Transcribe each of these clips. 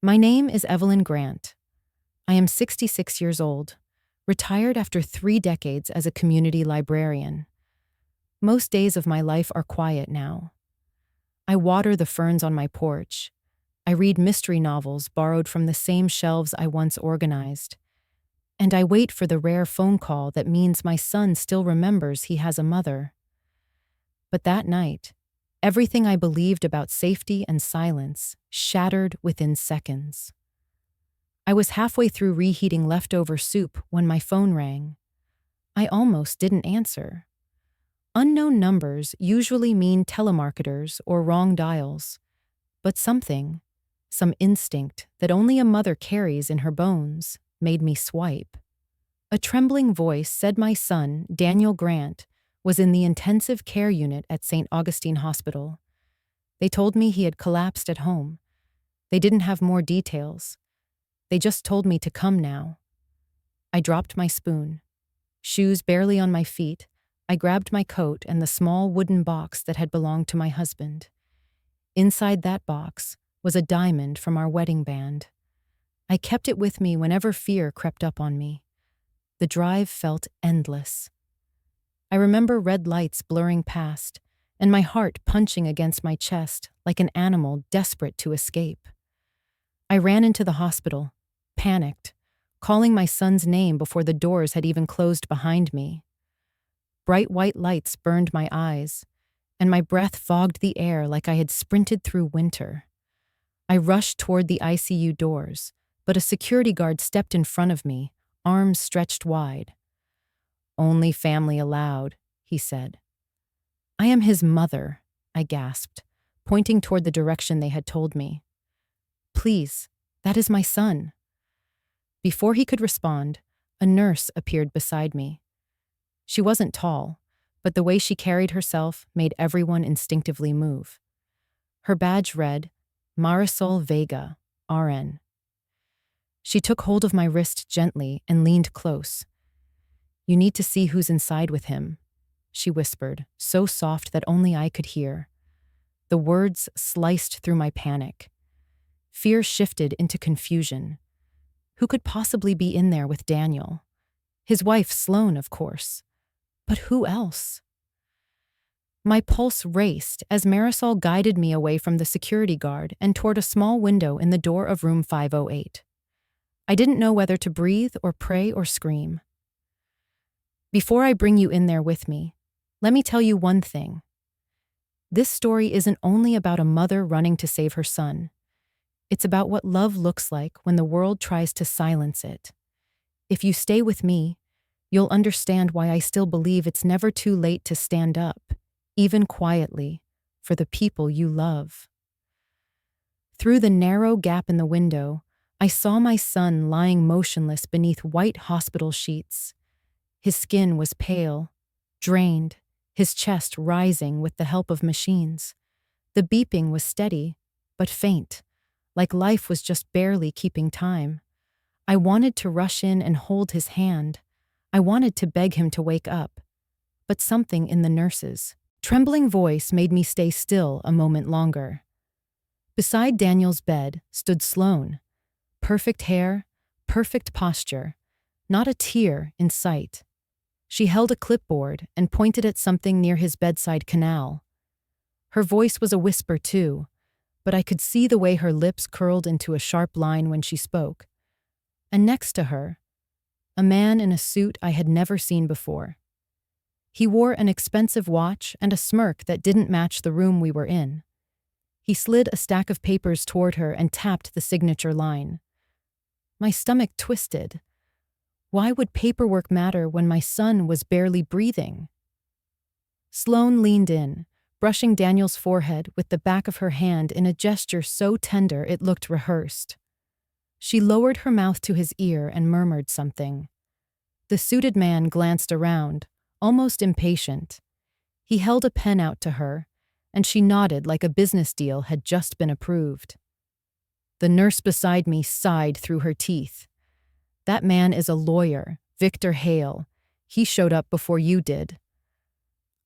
My name is Evelyn Grant. I am 66 years old, retired after 3 decades as a community librarian. Most days of my life are quiet now. I water the ferns on my porch. I read mystery novels borrowed from the same shelves I once organized. And I wait for the rare phone call that means my son still remembers he has a mother. But that night, everything I believed about safety and silence shattered within seconds. I was halfway through reheating leftover soup when my phone rang. I almost didn't answer. Unknown numbers usually mean telemarketers or wrong dials, but some instinct that only a mother carries in her bones, made me swipe. A trembling voice said my son, Daniel Grant, was in the intensive care unit at St. Augustine Hospital. They told me he had collapsed at home. They didn't have more details. They just told me to come now. I dropped my spoon. Shoes barely on my feet, I grabbed my coat and the small wooden box that had belonged to my husband. Inside that box was a diamond from our wedding band. I kept it with me whenever fear crept up on me. The drive felt endless. I remember red lights blurring past, and my heart punching against my chest like an animal desperate to escape. I ran into the hospital, panicked, calling my son's name before the doors had even closed behind me. Bright white lights burned my eyes, and my breath fogged the air like I had sprinted through winter. I rushed toward the ICU doors, but a security guard stepped in front of me, arms stretched wide. "Only family allowed," he said. "I am his mother," I gasped, pointing toward the direction they had told me. "Please, that is my son." Before he could respond, a nurse appeared beside me. She wasn't tall, but the way she carried herself made everyone instinctively move. Her badge read, Marisol Vega, RN. She took hold of my wrist gently and leaned close. "You need to see who's inside with him," she whispered, so soft that only I could hear. The words sliced through my panic. Fear shifted into confusion. Who could possibly be in there with Daniel? His wife, Sloane, of course. But who else? My pulse raced as Marisol guided me away from the security guard and toward a small window in the door of room 508. I didn't know whether to breathe or pray or scream. "Before I bring you in there with me, let me tell you one thing. This story isn't only about a mother running to save her son. It's about what love looks like when the world tries to silence it. If you stay with me, you'll understand why I still believe it's never too late to stand up, even quietly, for the people you love." Through the narrow gap in the window, I saw my son lying motionless beneath white hospital sheets. His skin was pale, drained, his chest rising with the help of machines. The beeping was steady, but faint, like life was just barely keeping time. I wanted to rush in and hold his hand. I wanted to beg him to wake up. But something in the nurse's trembling voice made me stay still a moment longer. Beside Daniel's bed stood Sloane. Perfect hair, perfect posture, not a tear in sight. She held a clipboard and pointed at something near his bedside canal. Her voice was a whisper too, but I could see the way her lips curled into a sharp line when she spoke. And next to her, a man in a suit I had never seen before. He wore an expensive watch and a smirk that didn't match the room we were in. He slid a stack of papers toward her and tapped the signature line. My stomach twisted. Why would paperwork matter when my son was barely breathing? Sloane leaned in, brushing Daniel's forehead with the back of her hand in a gesture so tender it looked rehearsed. She lowered her mouth to his ear and murmured something. The suited man glanced around, almost impatient. He held a pen out to her, and she nodded like a business deal had just been approved. The nurse beside me sighed through her teeth. "That man is a lawyer, Victor Hale. He showed up before you did."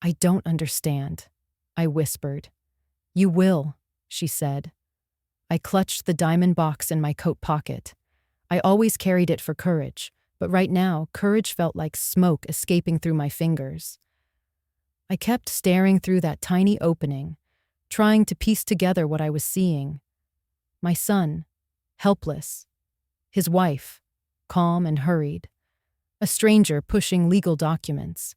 "I don't understand," I whispered. "You will," she said. I clutched the diamond box in my coat pocket. I always carried it for courage, but right now, courage felt like smoke escaping through my fingers. I kept staring through that tiny opening, trying to piece together what I was seeing. My son, helpless. His wife, calm and hurried. A stranger pushing legal documents.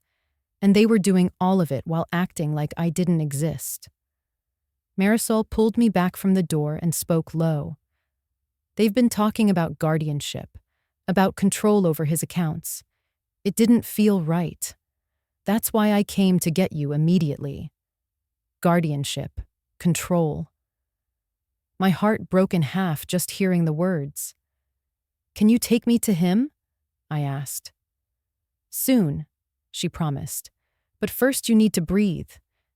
And they were doing all of it while acting like I didn't exist. Marisol pulled me back from the door and spoke low. They've been talking about guardianship, about control over his accounts. It didn't feel right. That's why I came to get you immediately. Guardianship, control. My heart broke in half just hearing the words. Can you take me to him? I asked. Soon, she promised. But first you need to breathe.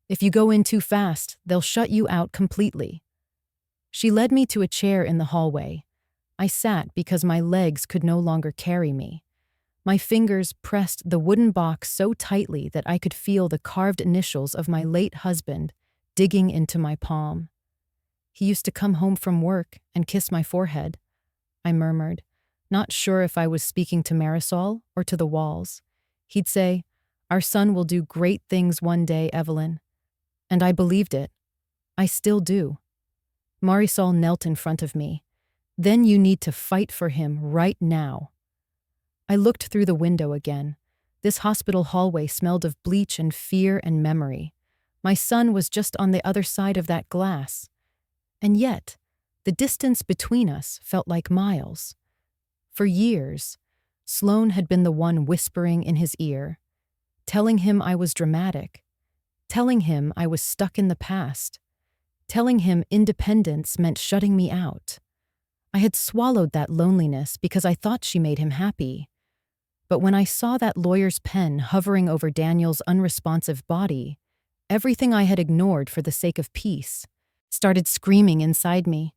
If you go in too fast, they'll shut you out completely. She led me to a chair in the hallway. I sat because my legs could no longer carry me. My fingers pressed the wooden box so tightly that I could feel the carved initials of my late husband digging into my palm. He used to come home from work and kiss my forehead, I murmured, not sure if I was speaking to Marisol or to the walls. He'd say, "Our son will do great things one day, Evelyn." And I believed it. I still do. Marisol knelt in front of me. Then you need to fight for him right now. I looked through the window again. This hospital hallway smelled of bleach and fear and memory. My son was just on the other side of that glass. And yet, the distance between us felt like miles. For years, Sloan had been the one whispering in his ear, telling him I was dramatic, telling him I was stuck in the past, telling him independence meant shutting me out. I had swallowed that loneliness because I thought she made him happy. But when I saw that lawyer's pen hovering over Daniel's unresponsive body, everything I had ignored for the sake of peace started screaming inside me.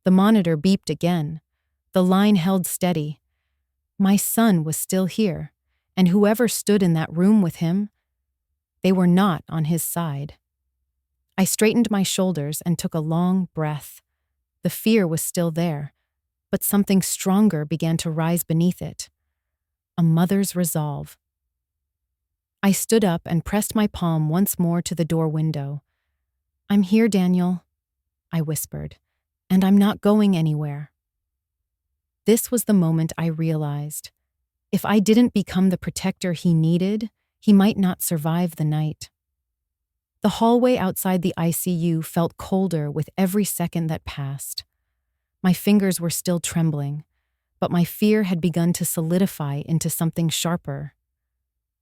The monitor beeped again. The line held steady. My son was still here, and whoever stood in that room with him, they were not on his side. I straightened my shoulders and took a long breath. The fear was still there, but something stronger began to rise beneath it. A mother's resolve. I stood up and pressed my palm once more to the door window. "I'm here, Daniel," I whispered, "and I'm not going anywhere." This was the moment I realized. If I didn't become the protector he needed, he might not survive the night. The hallway outside the ICU felt colder with every second that passed. My fingers were still trembling, but my fear had begun to solidify into something sharper.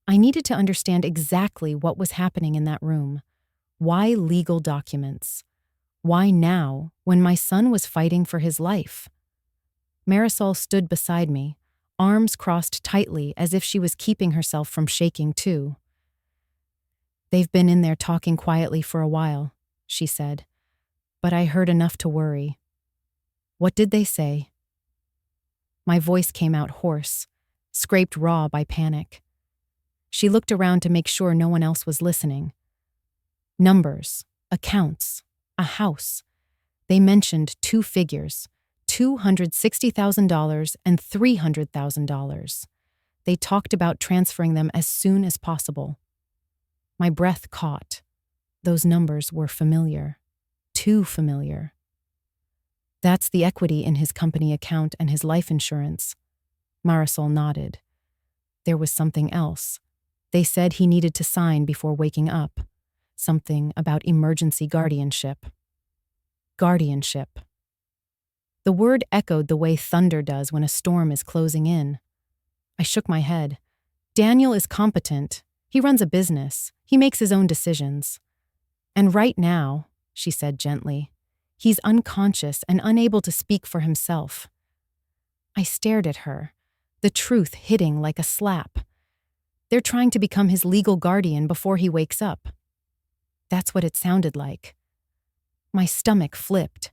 I needed to understand exactly what was happening in that room. Why legal documents? Why now, when my son was fighting for his life? Marisol stood beside me, arms crossed tightly as if she was keeping herself from shaking too. "They've been in there talking quietly for a while," she said, "but I heard enough to worry." "What did they say?" My voice came out hoarse, scraped raw by panic. She looked around to make sure no one else was listening. Numbers, accounts, a house. They mentioned two figures, $260,000 and $300,000. They talked about transferring them as soon as possible. My breath caught. Those numbers were familiar. Too familiar. "That's the equity in his company account and his life insurance." Marisol nodded. There was something else. They said he needed to sign before waking up. Something about emergency guardianship. Guardianship. The word echoed the way thunder does when a storm is closing in. I shook my head. Daniel is competent. He runs a business. He makes his own decisions. And right now, she said gently, he's unconscious and unable to speak for himself. I stared at her, the truth hitting like a slap. They're trying to become his legal guardian before he wakes up. That's what it sounded like. My stomach flipped.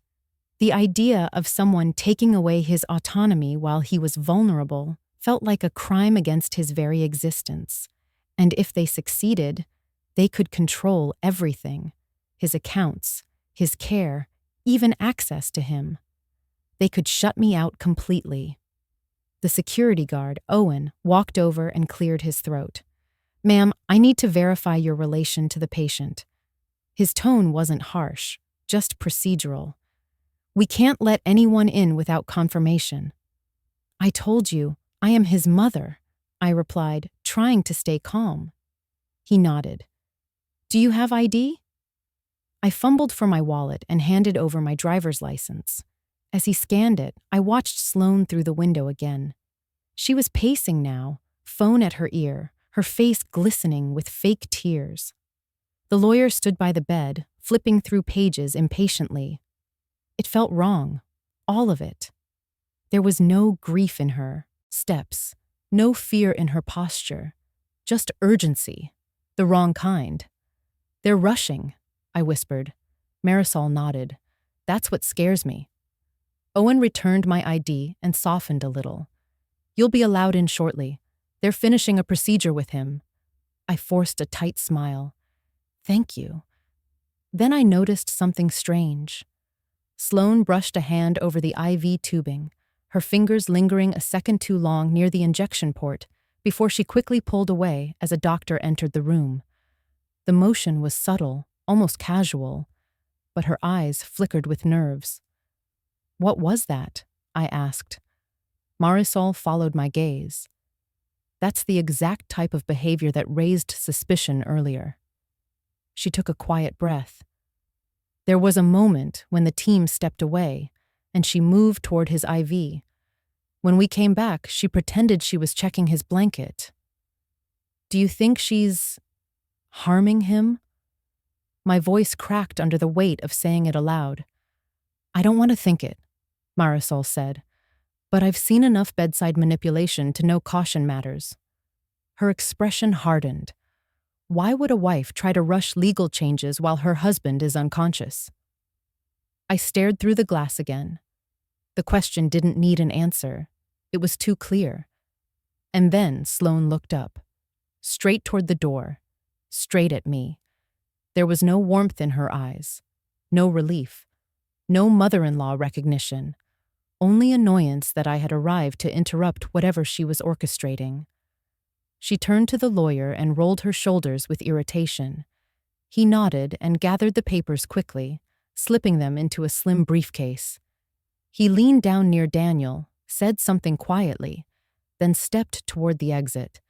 The idea of someone taking away his autonomy while he was vulnerable felt like a crime against his very existence. And if they succeeded, they could control everything. His accounts, his care, even access to him. They could shut me out completely. The security guard, Owen, walked over and cleared his throat. "Ma'am, I need to verify your relation to the patient." His tone wasn't harsh, just procedural. "We can't let anyone in without confirmation." "I told you, I am his mother," I replied, trying to stay calm. He nodded. "Do you have ID?" I fumbled for my wallet and handed over my driver's license. As he scanned it, I watched Sloane through the window again. She was pacing now, phone at her ear, her face glistening with fake tears. The lawyer stood by the bed, flipping through pages impatiently. It felt wrong, all of it. There was no grief in her steps, no fear in her posture, just urgency, the wrong kind. "They're rushing," I whispered. Marisol nodded. "That's what scares me." Owen returned my ID and softened a little. "You'll be allowed in shortly. They're finishing a procedure with him." I forced a tight smile. "Thank you." Then I noticed something strange. Sloane brushed a hand over the IV tubing, her fingers lingering a second too long near the injection port before she quickly pulled away as a doctor entered the room. The motion was subtle, almost casual, but her eyes flickered with nerves. "What was that?" I asked. Marisol followed my gaze. "That's the exact type of behavior that raised suspicion earlier." She took a quiet breath. "There was a moment when the team stepped away, and she moved toward his IV. When we came back, she pretended she was checking his blanket." "Do you think she's harming him?" My voice cracked under the weight of saying it aloud. "I don't want to think it," Marisol said, "but I've seen enough bedside manipulation to know caution matters." Her expression hardened. Why would a wife try to rush legal changes while her husband is unconscious? I stared through the glass again. The question didn't need an answer. It was too clear. And then Sloane looked up, straight toward the door, straight at me. There was no warmth in her eyes, no relief, no mother-in-law recognition, only annoyance that I had arrived to interrupt whatever she was orchestrating. She turned to the lawyer and rolled her shoulders with irritation. He nodded and gathered the papers quickly, slipping them into a slim briefcase. He leaned down near Daniel, said something quietly, then stepped toward the exit.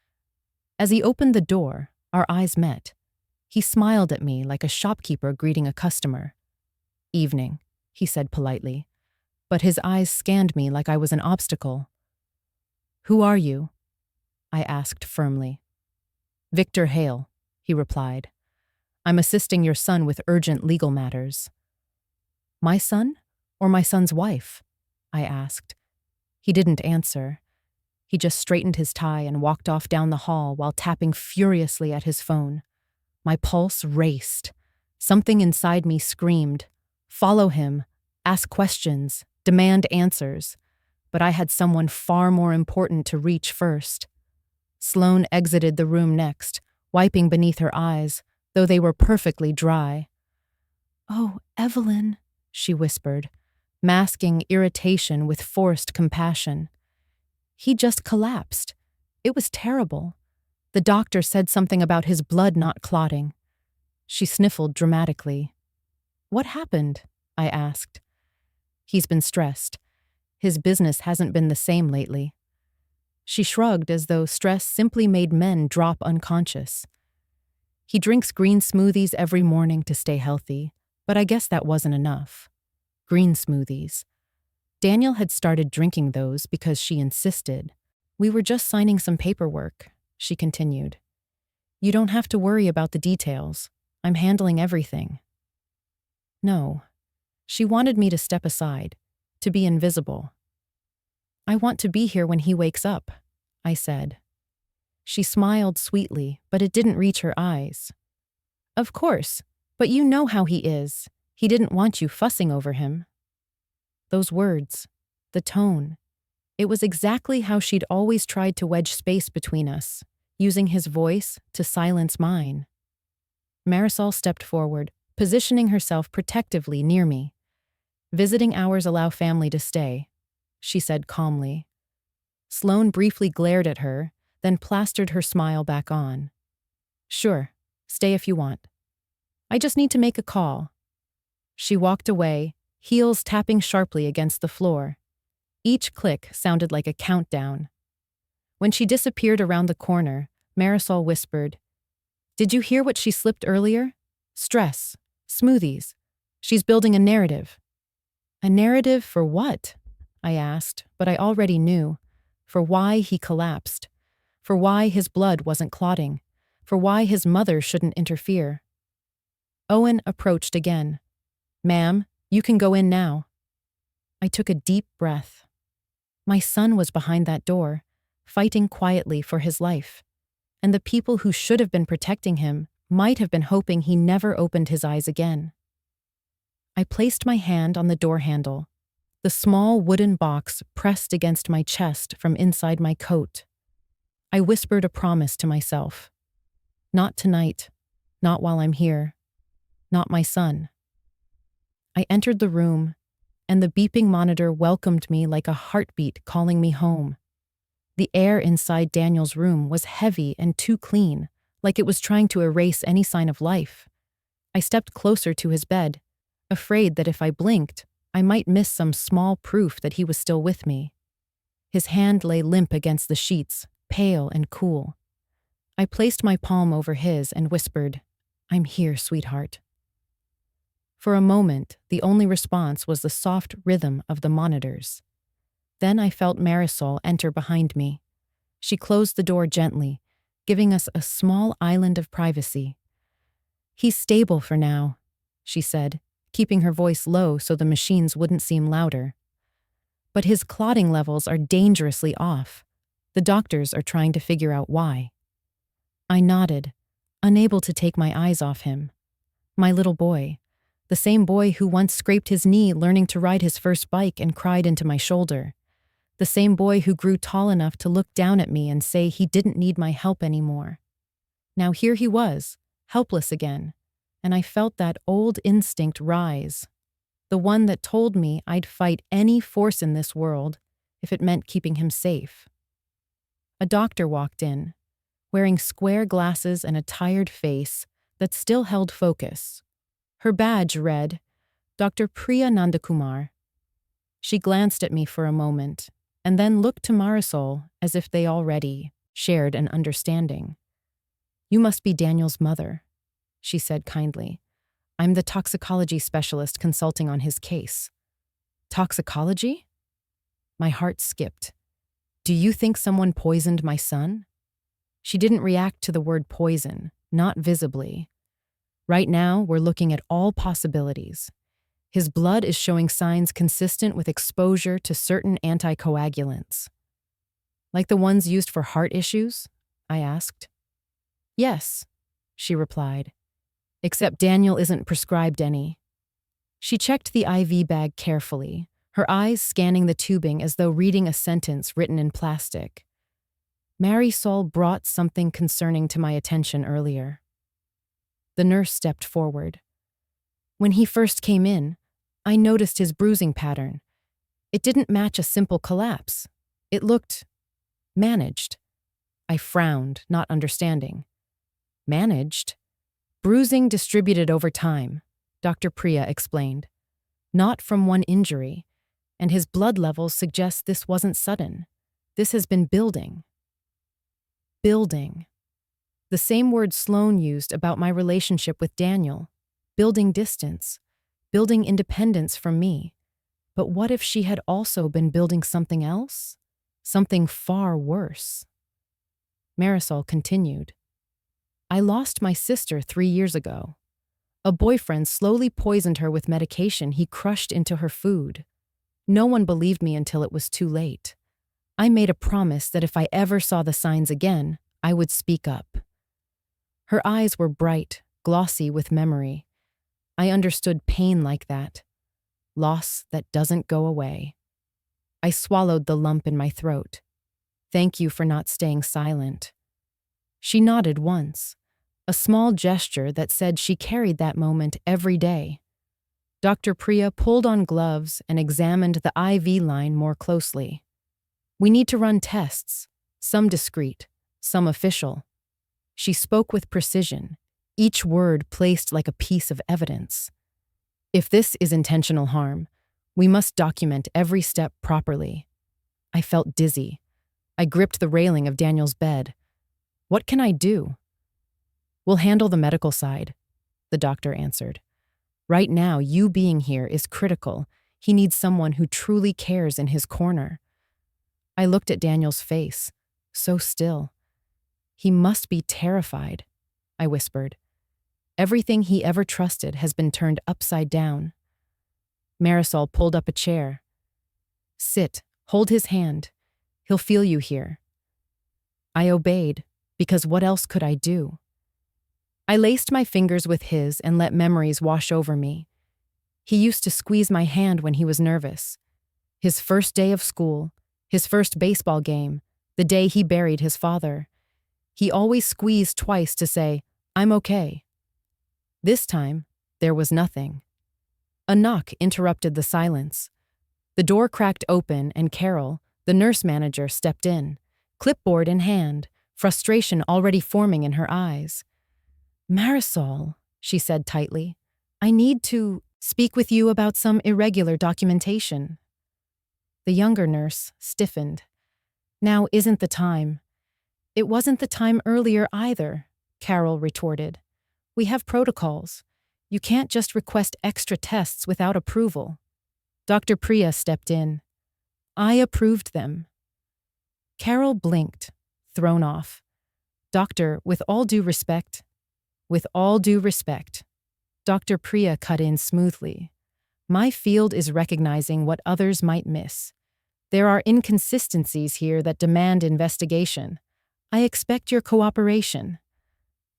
As he opened the door, our eyes met. He smiled at me like a shopkeeper greeting a customer. "Evening," he said politely, but his eyes scanned me like I was an obstacle. "Who are you?" I asked firmly. "Victor Hale," he replied. "I'm assisting your son with urgent legal matters." "My son? Or my son's wife?" I asked. He didn't answer. He just straightened his tie and walked off down the hall while tapping furiously at his phone. My pulse raced. Something inside me screamed, "Follow him, ask questions, demand answers." But I had someone far more important to reach first. Sloane exited the room next, wiping beneath her eyes, though they were perfectly dry. "Oh, Evelyn," she whispered, masking irritation with forced compassion. "He just collapsed. It was terrible. The doctor said something about his blood not clotting." She sniffled dramatically. "What happened?" I asked. "He's been stressed. His business hasn't been the same lately." She shrugged as though stress simply made men drop unconscious. "He drinks green smoothies every morning to stay healthy, but I guess that wasn't enough." Green smoothies. Daniel had started drinking those because she insisted. "We were just signing some paperwork," she continued. "You don't have to worry about the details. I'm handling everything." No. She wanted me to step aside, to be invisible. "I want to be here when he wakes up," I said. She smiled sweetly, but it didn't reach her eyes. "Of course, but you know how he is. He didn't want you fussing over him." Those words, the tone, it was exactly how she'd always tried to wedge space between us, using his voice to silence mine. Marisol stepped forward, positioning herself protectively near me. Visiting hours allow family to stay, she said calmly. Sloane briefly glared at her, then plastered her smile back on. Sure, stay if you want. I just need to make a call. She walked away, heels tapping sharply against the floor. Each click sounded like a countdown. When she disappeared around the corner, Marisol whispered, "Did you hear what she slipped earlier? Stress. Smoothies. She's building a narrative." A narrative for what? I asked, but I already knew. For why he collapsed. For why his blood wasn't clotting. For why his mother shouldn't interfere. Owen approached again. "Ma'am, you can go in now." I took a deep breath. My son was behind that door, fighting quietly for his life. And the people who should have been protecting him might have been hoping he never opened his eyes again. I placed my hand on the door handle, the small wooden box pressed against my chest from inside my coat. I whispered a promise to myself. Not tonight, not while I'm here, not my son. I entered the room, and the beeping monitor welcomed me like a heartbeat calling me home. The air inside Daniel's room was heavy and too clean, like it was trying to erase any sign of life. I stepped closer to his bed, afraid that if I blinked, I might miss some small proof that he was still with me. His hand lay limp against the sheets, pale and cool. I placed my palm over his and whispered, "I'm here, sweetheart." For a moment, the only response was the soft rhythm of the monitors. Then I felt Marisol enter behind me. She closed the door gently, giving us a small island of privacy. "He's stable for now," she said, keeping her voice low so the machines wouldn't seem louder. "But his clotting levels are dangerously off. The doctors are trying to figure out why." I nodded, unable to take my eyes off him. My little boy, the same boy who once scraped his knee learning to ride his first bike and cried into my shoulder. The same boy who grew tall enough to look down at me and say he didn't need my help anymore. Now here he was, helpless again, and I felt that old instinct rise, the one that told me I'd fight any force in this world if it meant keeping him safe. A doctor walked in, wearing square glasses and a tired face that still held focus. Her badge read, Dr. Priya Nandakumar. She glanced at me for a moment, and then looked to Marisol as if they already shared an understanding. "You must be Daniel's mother," she said kindly. "I'm the toxicology specialist consulting on his case." "Toxicology?" My heart skipped. "Do you think someone poisoned my son?" She didn't react to the word poison, not visibly. "Right now, we're looking at all possibilities. His blood is showing signs consistent with exposure to certain anticoagulants." "Like the ones used for heart issues?" I asked. "Yes," she replied, "except Daniel isn't prescribed any." She checked the IV bag carefully, her eyes scanning the tubing as though reading a sentence written in plastic. "Marisol brought something concerning to my attention earlier." The nurse stepped forward. "When he first came in, I noticed his bruising pattern. It didn't match a simple collapse. It looked managed." I frowned, not understanding. "Managed?" "Bruising distributed over time," Dr. Priya explained. "Not from one injury, and his blood levels suggest this wasn't sudden. This has been building." Building. The same word Sloane used about my relationship with Daniel. Building distance. Building independence from me. But what if she had also been building something else? Something far worse. Marisol continued. "I lost my sister 3 years ago. A boyfriend slowly poisoned her with medication he crushed into her food. No one believed me until it was too late. I made a promise that if I ever saw the signs again, I would speak up." Her eyes were bright, glossy with memory. I understood pain like that. Loss that doesn't go away. I swallowed the lump in my throat. "Thank you for not staying silent." She nodded once, a small gesture that said she carried that moment every day. Dr. Priya pulled on gloves and examined the IV line more closely. We need to run tests, some discreet, some official. She spoke with precision, each word placed like a piece of evidence. If this is intentional harm, we must document every step properly. I felt dizzy. I gripped the railing of Daniel's bed. What can I do? We'll handle the medical side, the doctor answered. Right now, you being here is critical. He needs someone who truly cares in his corner. I looked at Daniel's face, so still. He must be terrified, I whispered. Everything he ever trusted has been turned upside down. Marisol pulled up a chair. Sit, hold his hand. He'll feel you here. I obeyed, because what else could I do? I laced my fingers with his and let memories wash over me. He used to squeeze my hand when he was nervous. His first day of school, his first baseball game, the day he buried his father. He always squeezed twice to say, I'm okay. This time, there was nothing. A knock interrupted the silence. The door cracked open and Carol, the nurse manager, stepped in, clipboard in hand, frustration already forming in her eyes. Marisol, she said tightly, I need to speak with you about some irregular documentation. The younger nurse stiffened. Now isn't the time. It wasn't the time earlier either, Carol retorted. We have protocols. You can't just request extra tests without approval. Dr. Priya stepped in. I approved them. Carol blinked, thrown off. Doctor, with all due respect. With all due respect. Dr. Priya cut in smoothly. My field is recognizing what others might miss. There are inconsistencies here that demand investigation. I expect your cooperation.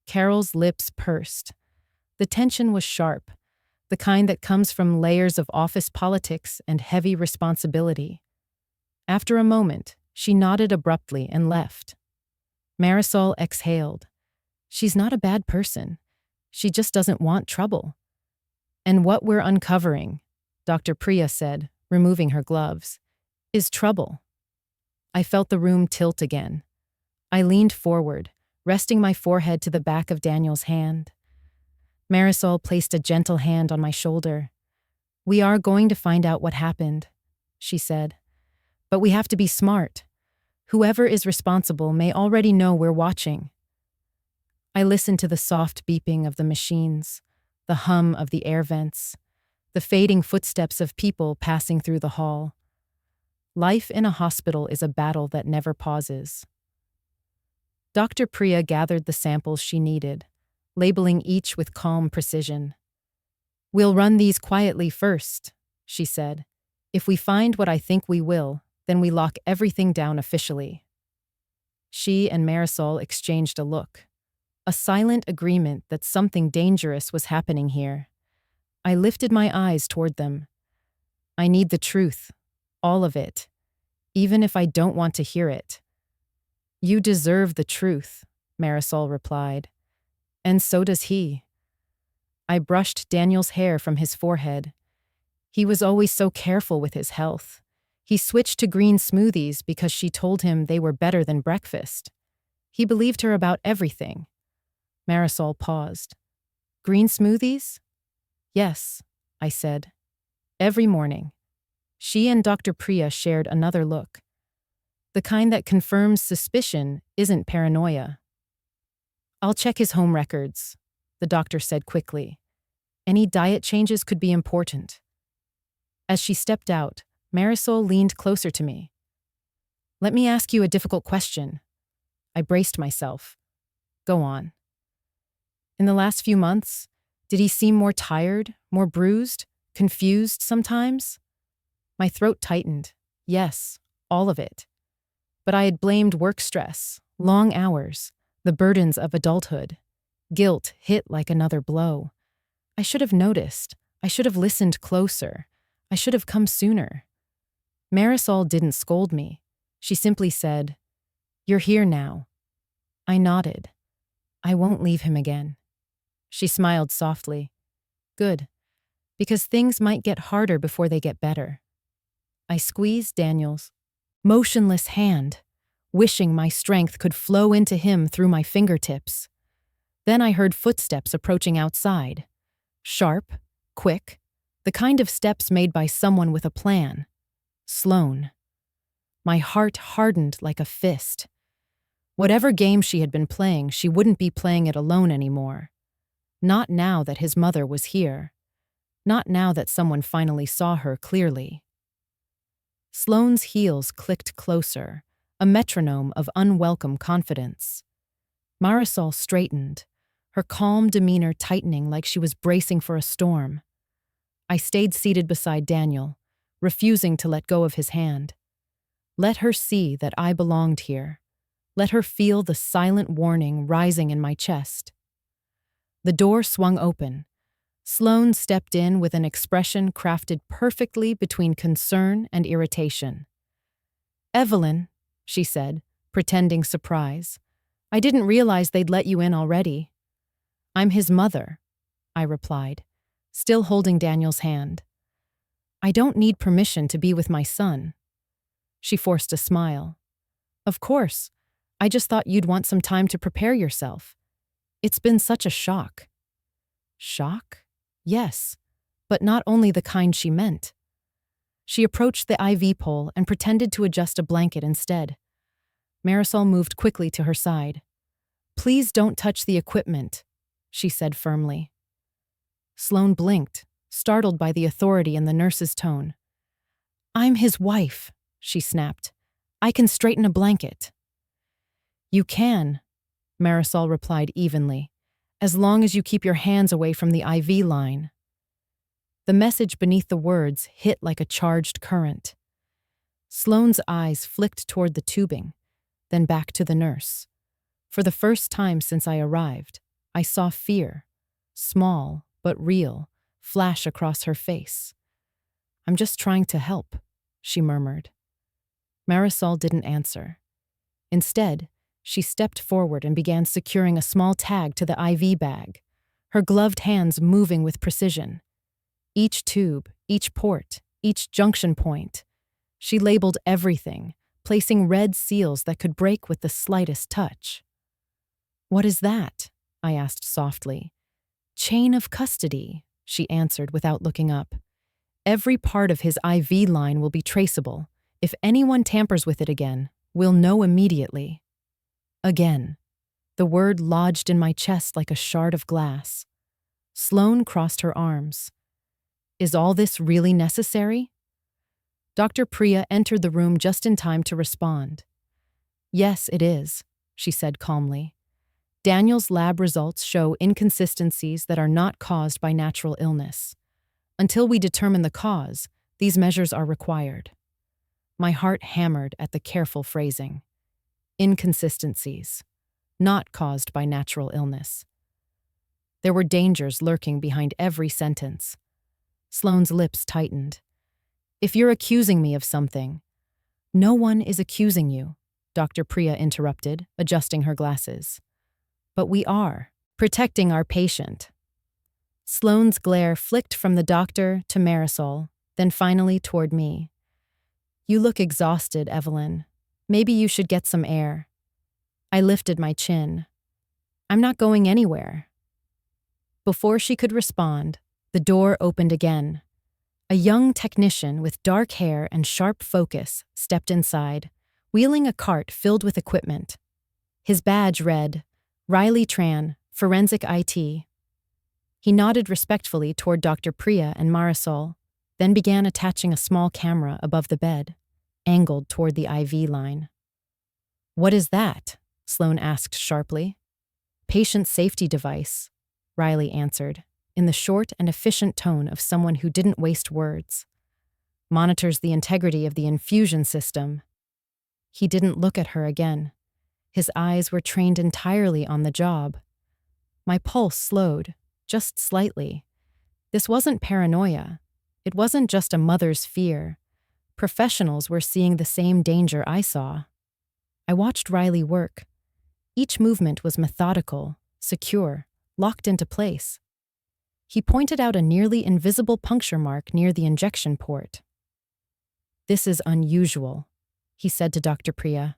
Carol's lips pursed. The tension was sharp, the kind that comes from layers of office politics and heavy responsibility. After a moment, she nodded abruptly and left. Marisol exhaled. She's not a bad person. She just doesn't want trouble. And what we're uncovering, Dr. Priya said, removing her gloves, is trouble. I felt the room tilt again. I leaned forward, resting my forehead to the back of Daniel's hand. Marisol placed a gentle hand on my shoulder. We are going to find out what happened, she said. But we have to be smart. Whoever is responsible may already know we're watching. I listened to the soft beeping of the machines, the hum of the air vents, the fading footsteps of people passing through the hall. Life in a hospital is a battle that never pauses. Dr. Priya gathered the samples she needed, labeling each with calm precision. We'll run these quietly first, she said. If we find what I think we will, then we lock everything down officially. She and Marisol exchanged a look, a silent agreement that something dangerous was happening here. I lifted my eyes toward them. I need the truth, all of it, even if I don't want to hear it. You deserve the truth, Marisol replied. And so does he. I brushed Daniel's hair from his forehead. He was always so careful with his health. He switched to green smoothies because she told him they were better than breakfast. He believed her about everything. Marisol paused. Green smoothies? Yes, I said. Every morning. She and Dr. Priya shared another look. The kind that confirms suspicion isn't paranoia. I'll check his home records, the doctor said quickly. Any diet changes could be important. As she stepped out, Marisol leaned closer to me. Let me ask you a difficult question. I braced myself. Go on. In the last few months, did he seem more tired, more bruised, confused sometimes? My throat tightened. Yes, all of it. But I had blamed work stress, long hours, the burdens of adulthood. Guilt hit like another blow. I should have noticed. I should have listened closer. I should have come sooner. Marisol didn't scold me. She simply said, You're here now. I nodded. I won't leave him again. She smiled softly. Good. because things might get harder before they get better. I squeezed Daniel's motionless hand, wishing my strength could flow into him through my fingertips. Then I heard footsteps approaching outside. Sharp, quick, the kind of steps made by someone with a plan. Sloane. My heart hardened like a fist. Whatever game she had been playing, she wouldn't be playing it alone anymore. Not now that his mother was here. Not now that someone finally saw her clearly. Sloane's heels clicked closer, a metronome of unwelcome confidence. Marisol straightened, her calm demeanor tightening like she was bracing for a storm. I stayed seated beside Daniel, refusing to let go of his hand. Let her see that I belonged here. Let her feel the silent warning rising in my chest. The door swung open. Sloane stepped in with an expression crafted perfectly between concern and irritation. "Evelyn," she said, pretending surprise. "I didn't realize they'd let you in already." "I'm his mother," I replied, still holding Daniel's hand. "I don't need permission to be with my son." She forced a smile. "Of course. I just thought you'd want some time to prepare yourself. It's been such a shock." Shock? Yes, but not only the kind she meant. She approached the IV pole and pretended to adjust a blanket instead. Marisol moved quickly to her side. "Please don't touch the equipment," she said firmly. Sloane blinked, startled by the authority in the nurse's tone. "I'm his wife," she snapped. "I can straighten a blanket." "You can," Marisol replied evenly, "as long as you keep your hands away from the IV line." The message beneath the words hit like a charged current. Sloane's eyes flicked toward the tubing, then back to the nurse. For the first time since I arrived, I saw fear, small but real, flash across her face. "I'm just trying to help," she murmured. Marisol didn't answer. Instead, she stepped forward and began securing a small tag to the IV bag, her gloved hands moving with precision. Each tube, each port, each junction point. She labeled everything, placing red seals that could break with the slightest touch. "What is that?" I asked softly. "Chain of custody," she answered without looking up. "Every part of his IV line will be traceable. If anyone tampers with it again, we'll know immediately." Again. The word lodged in my chest like a shard of glass. Sloane crossed her arms. "Is all this really necessary?" Dr. Priya entered the room just in time to respond. "Yes, it is," she said calmly. "Daniel's lab results show inconsistencies that are not caused by natural illness. Until we determine the cause, these measures are required." My heart hammered at the careful phrasing. Inconsistencies, not caused by natural illness. There were dangers lurking behind every sentence. Sloane's lips tightened. "If you're accusing me of something—" "No one is accusing you," Dr. Priya interrupted, adjusting her glasses. "But we are protecting our patient." Sloane's glare flicked from the doctor to Marisol, then finally toward me. "You look exhausted, Evelyn. Maybe you should get some air." I lifted my chin. "I'm not going anywhere." Before she could respond, the door opened again. A young technician with dark hair and sharp focus stepped inside, wheeling a cart filled with equipment. His badge read, "Riley Tran, Forensic IT." He nodded respectfully toward Dr. Priya and Marisol, then began attaching a small camera above the bed, angled toward the IV line. "What is that?" Sloane asked sharply. "Patient safety device," Riley answered, in the short and efficient tone of someone who didn't waste words. "Monitors the integrity of the infusion system." He didn't look at her again. His eyes were trained entirely on the job. My pulse slowed, just slightly. This wasn't paranoia. It wasn't just a mother's fear. Professionals were seeing the same danger I saw. I watched Riley work. Each movement was methodical, secure, locked into place. He pointed out a nearly invisible puncture mark near the injection port. "This is unusual," he said to Dr. Priya.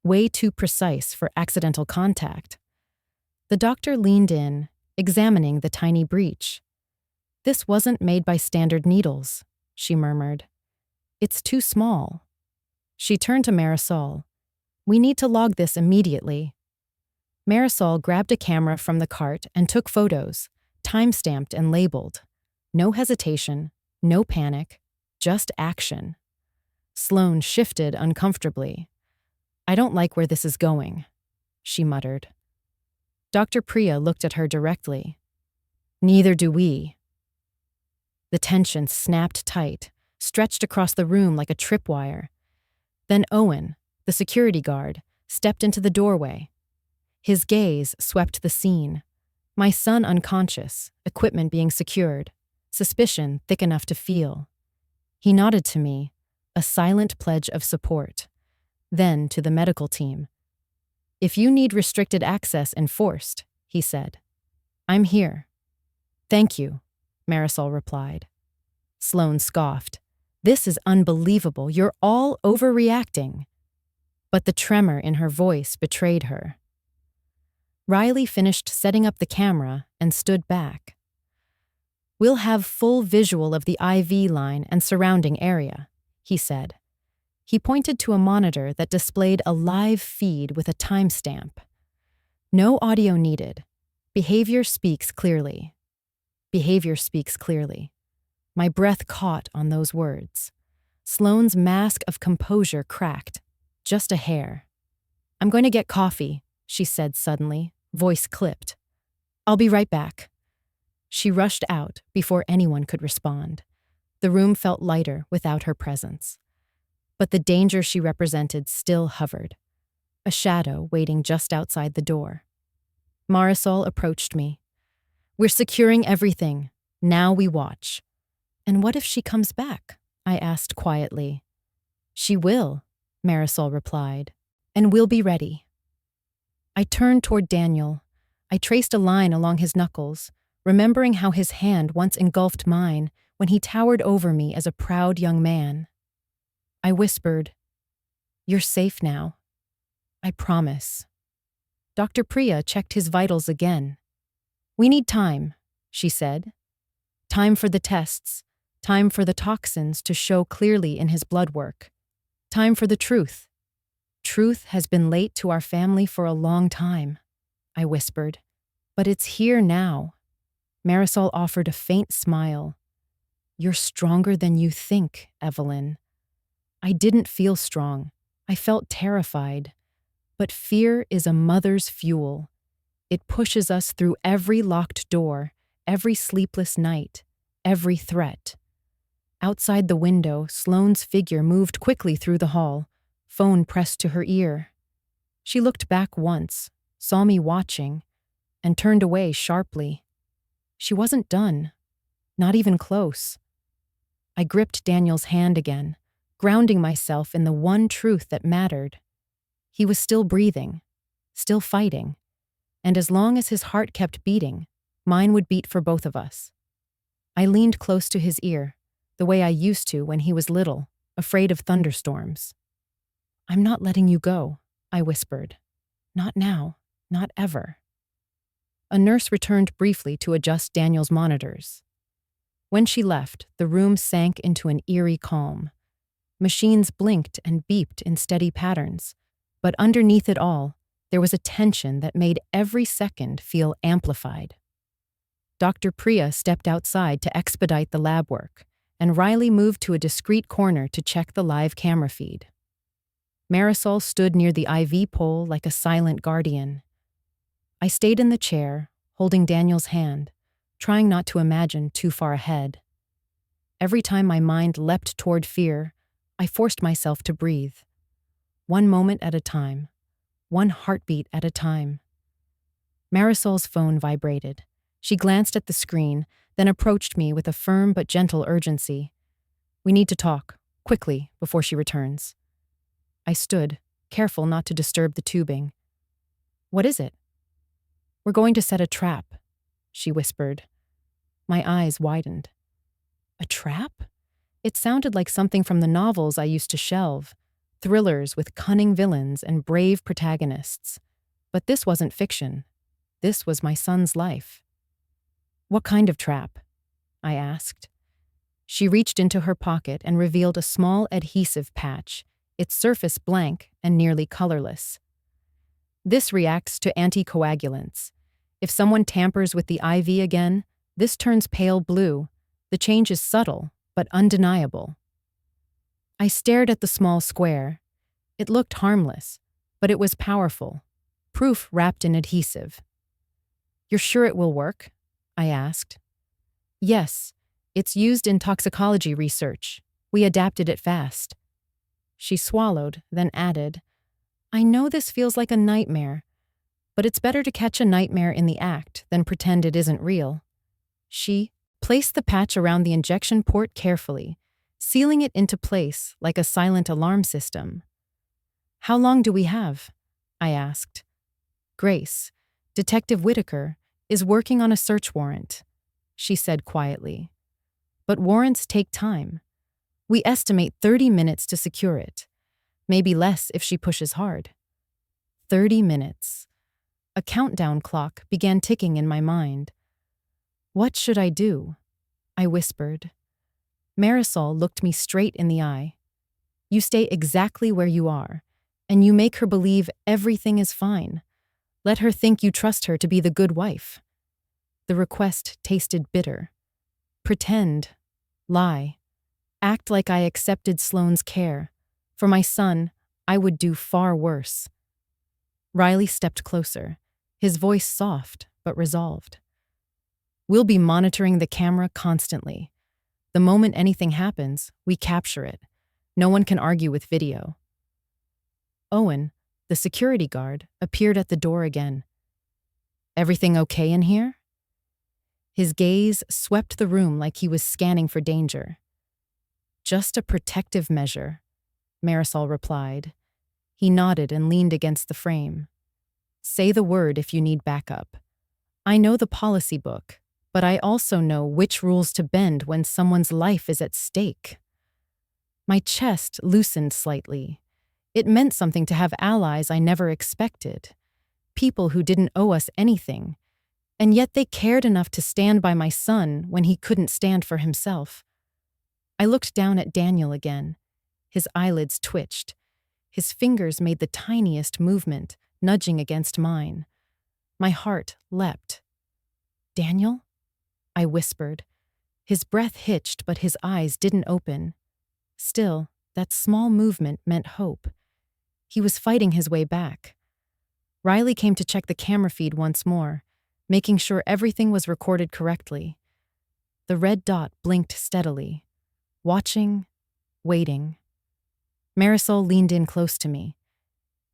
"Way too precise for accidental contact." The doctor leaned in, examining the tiny breach. "This wasn't made by standard needles," she murmured. "It's too small." She turned to Marisol. "We need to log this immediately." Marisol grabbed a camera from the cart and took photos, time-stamped and labeled. No hesitation, no panic, just action. Sloane shifted uncomfortably. "I don't like where this is going," she muttered. Dr. Priya looked at her directly. "Neither do we." The tension snapped tight, stretched across the room like a tripwire. Then Owen, the security guard, stepped into the doorway. His gaze swept the scene. My son unconscious, equipment being secured, suspicion thick enough to feel. He nodded to me, a silent pledge of support. Then to the medical team. "If you need restricted access enforced," he said, "I'm here." "Thank you," Marisol replied. Sloane scoffed. "This is unbelievable. You're all overreacting." But the tremor in her voice betrayed her. Riley finished setting up the camera and stood back. "We'll have full visual of the IV line and surrounding area," he said. He pointed to a monitor that displayed a live feed with a timestamp. "No audio needed. Behavior speaks clearly." Behavior speaks clearly. My breath caught on those words. Sloane's mask of composure cracked, just a hair. "I'm going to get coffee," she said suddenly, voice clipped. "I'll be right back." She rushed out before anyone could respond. The room felt lighter without her presence. But the danger she represented still hovered, a shadow waiting just outside the door. Marisol approached me. "We're securing everything. Now we watch." "And what if she comes back?" I asked quietly. "She will," Marisol replied, "and we'll be ready." I turned toward Daniel. I traced a line along his knuckles, remembering how his hand once engulfed mine when he towered over me as a proud young man. I whispered, "You're safe now. I promise." Dr. Priya checked his vitals again. "We need time," she said. "Time for the tests, time for the toxins to show clearly in his blood work, time for the truth. Truth has been late to our family for a long time," I whispered. "But it's here now." Marisol offered a faint smile. "You're stronger than you think, Evelyn." I didn't feel strong. I felt terrified. But fear is a mother's fuel. It pushes us through every locked door, every sleepless night, every threat. Outside the window, Sloane's figure moved quickly through the hall, phone pressed to her ear. She looked back once, saw me watching, and turned away sharply. She wasn't done. Not even close. I gripped Daniel's hand again, grounding myself in the one truth that mattered. He was still breathing, still fighting, and as long as his heart kept beating, mine would beat for both of us. I leaned close to his ear, the way I used to when he was little, afraid of thunderstorms. "I'm not letting you go," I whispered. "Not now, not ever." A nurse returned briefly to adjust Daniel's monitors. When she left, the room sank into an eerie calm. Machines blinked and beeped in steady patterns, but underneath it all, there was a tension that made every second feel amplified. Dr. Priya stepped outside to expedite the lab work, and Riley moved to a discreet corner to check the live camera feed. Marisol stood near the IV pole like a silent guardian. I stayed in the chair, holding Daniel's hand, trying not to imagine too far ahead. Every time my mind leapt toward fear, I forced myself to breathe. One moment at a time, one heartbeat at a time. Marisol's phone vibrated. She glanced at the screen, then approached me with a firm but gentle urgency. "We need to talk, quickly, before she returns." I stood, careful not to disturb the tubing. "What is it?" "We're going to set a trap," she whispered. My eyes widened. A trap? It sounded like something from the novels I used to shelve, thrillers with cunning villains and brave protagonists. But this wasn't fiction. This was my son's life. What kind of trap? I asked. She reached into her pocket and revealed a small adhesive patch, its surface blank and nearly colorless. This reacts to anticoagulants. If someone tampers with the IV again, this turns pale blue. The change is subtle, but undeniable. I stared at the small square. It looked harmless, but it was powerful. Proof wrapped in adhesive. "You're sure it will work?" I asked. "Yes, it's used in toxicology research. We adapted it fast." She swallowed, then added, "I know this feels like a nightmare, but it's better to catch a nightmare in the act than pretend it isn't real." She placed the patch around the injection port carefully, sealing it into place like a silent alarm system. "How long do we have?" I asked. "Grace, Detective Whitaker, is working on a search warrant," she said quietly. "But warrants take time. We estimate 30 minutes to secure it. Maybe less if she pushes hard." 30 minutes. A countdown clock began ticking in my mind. "What should I do?" I whispered. Marisol looked me straight in the eye. "You stay exactly where you are, and you make her believe everything is fine. Let her think you trust her to be the good wife." The request tasted bitter. Pretend. Lie. Act like I accepted Sloane's care. For my son, I would do far worse. Riley stepped closer, his voice soft but resolved. "We'll be monitoring the camera constantly. The moment anything happens, we capture it. No one can argue with video." Owen, the security guard, appeared at the door again. "Everything okay in here?" His gaze swept the room like he was scanning for danger. "Just a protective measure," Marisol replied. He nodded and leaned against the frame. "Say the word if you need backup. I know the policy book, but I also know which rules to bend when someone's life is at stake." My chest loosened slightly. It meant something to have allies I never expected. People who didn't owe us anything. And yet they cared enough to stand by my son when he couldn't stand for himself. I looked down at Daniel again. His eyelids twitched. His fingers made the tiniest movement, nudging against mine. My heart leapt. "Daniel?" I whispered. His breath hitched, but his eyes didn't open. Still, that small movement meant hope. He was fighting his way back. Riley came to check the camera feed once more, making sure everything was recorded correctly. The red dot blinked steadily. Watching, waiting. Marisol leaned in close to me.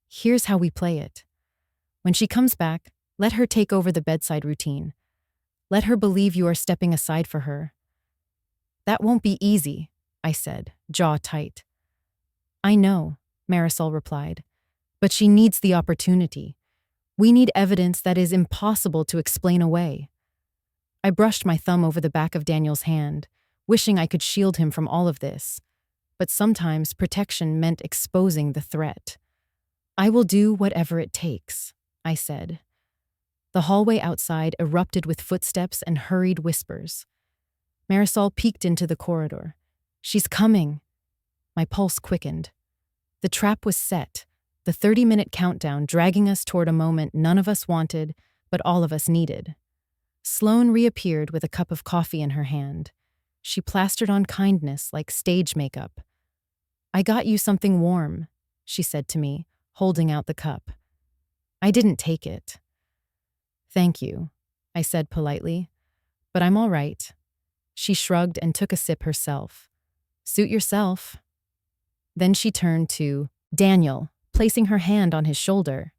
"Here's how we play it. When she comes back, let her take over the bedside routine. Let her believe you are stepping aside for her." "That won't be easy," I said, jaw tight. "I know," Marisol replied, "but she needs the opportunity. We need evidence that is impossible to explain away." I brushed my thumb over the back of Daniel's hand, wishing I could shield him from all of this. But sometimes protection meant exposing the threat. "I will do whatever it takes," I said. The hallway outside erupted with footsteps and hurried whispers. Marisol peeked into the corridor. "She's coming." My pulse quickened. The trap was set, the 30-minute countdown dragging us toward a moment none of us wanted, but all of us needed. Sloane reappeared with a cup of coffee in her hand. She plastered on kindness like stage makeup. "I got you something warm," she said to me, holding out the cup. I didn't take it. "Thank you," I said politely, "but I'm all right." She shrugged and took a sip herself. "Suit yourself." Then she turned to Daniel, placing her hand on his shoulder.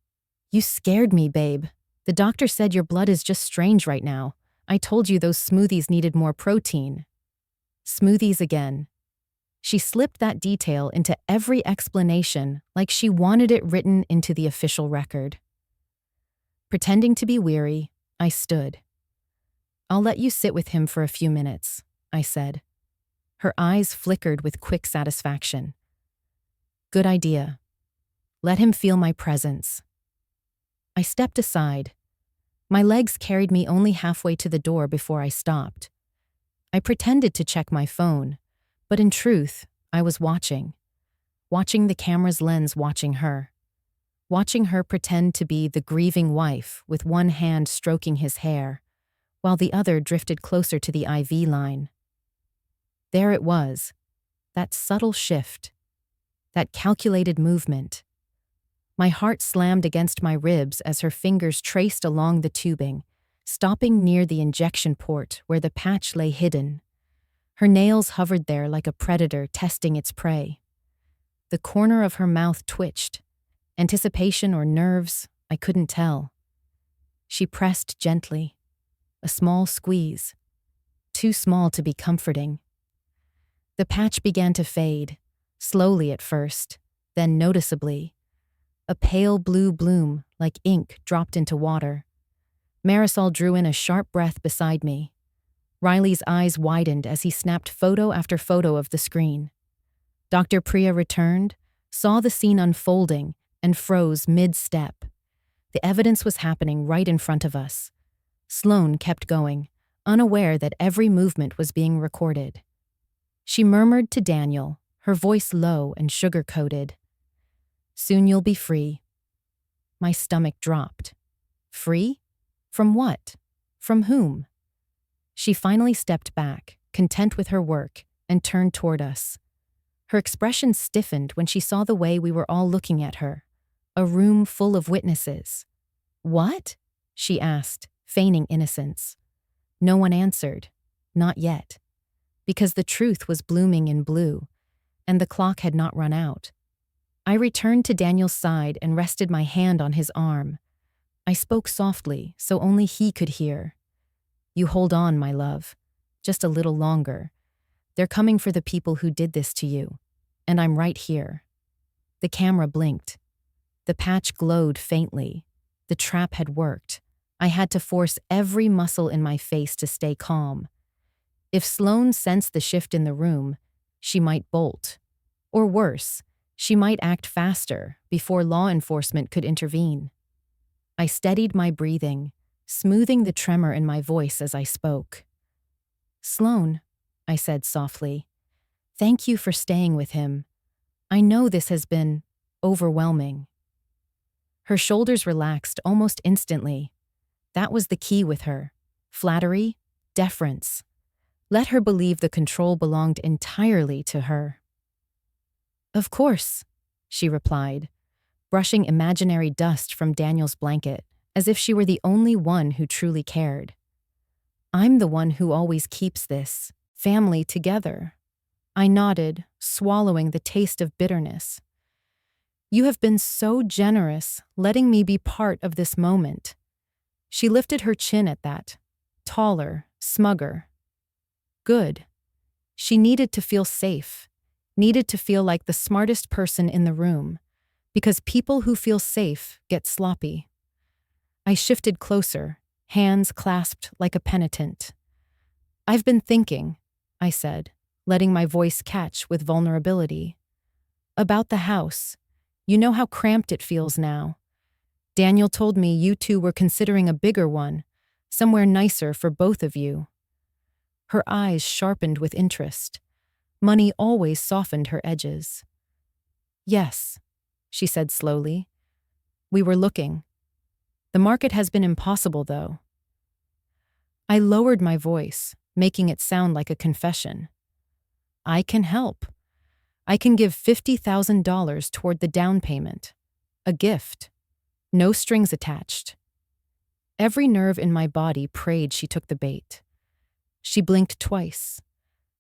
"You scared me, babe. The doctor said your blood is just strange right now. I told you those smoothies needed more protein." Smoothies again. She slipped that detail into every explanation like she wanted it written into the official record. Pretending to be weary, I stood. I'll let you sit with him for a few minutes, I said. Her eyes flickered with quick satisfaction. Good idea. Let him feel my presence. I stepped aside. My legs carried me only halfway to the door before I stopped. I pretended to check my phone, but in truth, I was watching the camera's lens watching her pretend to be the grieving wife with one hand stroking his hair, while the other drifted closer to the IV line. There it was, that subtle shift, that calculated movement. My heart slammed against my ribs as her fingers traced along the tubing, stopping near the injection port where the patch lay hidden. Her nails hovered there like a predator testing its prey. The corner of her mouth twitched. Anticipation or nerves, I couldn't tell. She pressed gently. A small squeeze. Too small to be comforting. The patch began to fade, slowly at first, then noticeably. A pale blue bloom, like ink dropped into water. Marisol drew in a sharp breath beside me. Riley's eyes widened as he snapped photo after photo of the screen. Dr. Priya returned, saw the scene unfolding, and froze mid-step. The evidence was happening right in front of us. Sloane kept going, unaware that every movement was being recorded. She murmured to Daniel, her voice low and sugar-coated. Soon you'll be free. My stomach dropped. Free? From what? From whom? She finally stepped back, content with her work, and turned toward us. Her expression stiffened when she saw the way we were all looking at her. A room full of witnesses. What? She asked, feigning innocence. No one answered. Not yet. Because the truth was blooming in blue, and the clock had not run out. I returned to Daniel's side and rested my hand on his arm. I spoke softly, so only he could hear. You hold on, my love. Just a little longer. They're coming for the people who did this to you. And I'm right here. The camera blinked. The patch glowed faintly. The trap had worked. I had to force every muscle in my face to stay calm. If Sloane sensed the shift in the room, she might bolt. Or worse, she might act faster before law enforcement could intervene. I steadied my breathing, smoothing the tremor in my voice as I spoke. Sloane, I said softly, thank you for staying with him. I know this has been overwhelming. Her shoulders relaxed almost instantly. That was the key with her. Flattery, deference. Let her believe the control belonged entirely to her. Of course, she replied, brushing imaginary dust from Daniel's blanket, as if she were the only one who truly cared. I'm the one who always keeps this family together. I nodded, swallowing the taste of bitterness. You have been so generous, letting me be part of this moment. She lifted her chin at that, taller, smugger. Good. She needed to feel safe, needed to feel like the smartest person in the room, because people who feel safe get sloppy. I shifted closer, hands clasped like a penitent. I've been thinking, I said, letting my voice catch with vulnerability. About the house. You know how cramped it feels now. Daniel told me you two were considering a bigger one, somewhere nicer for both of you. Her eyes sharpened with interest. Money always softened her edges. Yes, she said slowly. We were looking. The market has been impossible, though. I lowered my voice, making it sound like a confession. I can help. I can give $50,000 toward the down payment. A gift. No strings attached. Every nerve in my body prayed she took the bait. She blinked twice.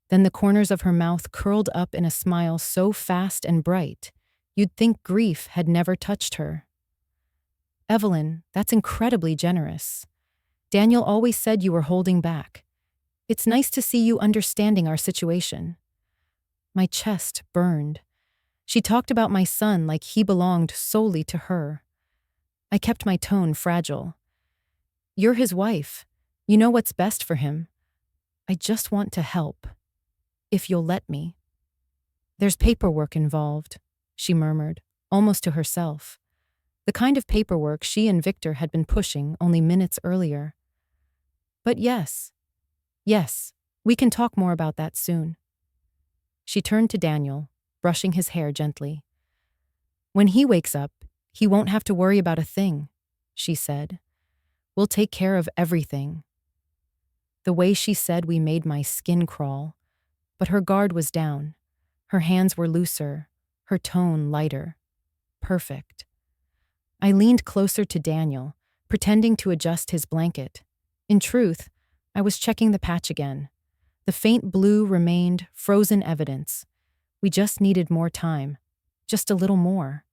Then the corners of her mouth curled up in a smile so fast and bright, you'd think grief had never touched her. Evelyn, that's incredibly generous. Daniel always said you were holding back. It's nice to see you understanding our situation. My chest burned. She talked about my son like he belonged solely to her. I kept my tone fragile. You're his wife. You know what's best for him. I just want to help, if you'll let me. There's paperwork involved, she murmured, almost to herself. The kind of paperwork she and Victor had been pushing only minutes earlier. But yes, we can talk more about that soon. She turned to Daniel, brushing his hair gently. When he wakes up, he won't have to worry about a thing, she said. We'll take care of everything. The way she said we made my skin crawl, but her guard was down. Her hands were looser, her tone lighter. Perfect. I leaned closer to Daniel, pretending to adjust his blanket. In truth, I was checking the patch again. The faint blue remained frozen evidence. We just needed more time. Just a little more.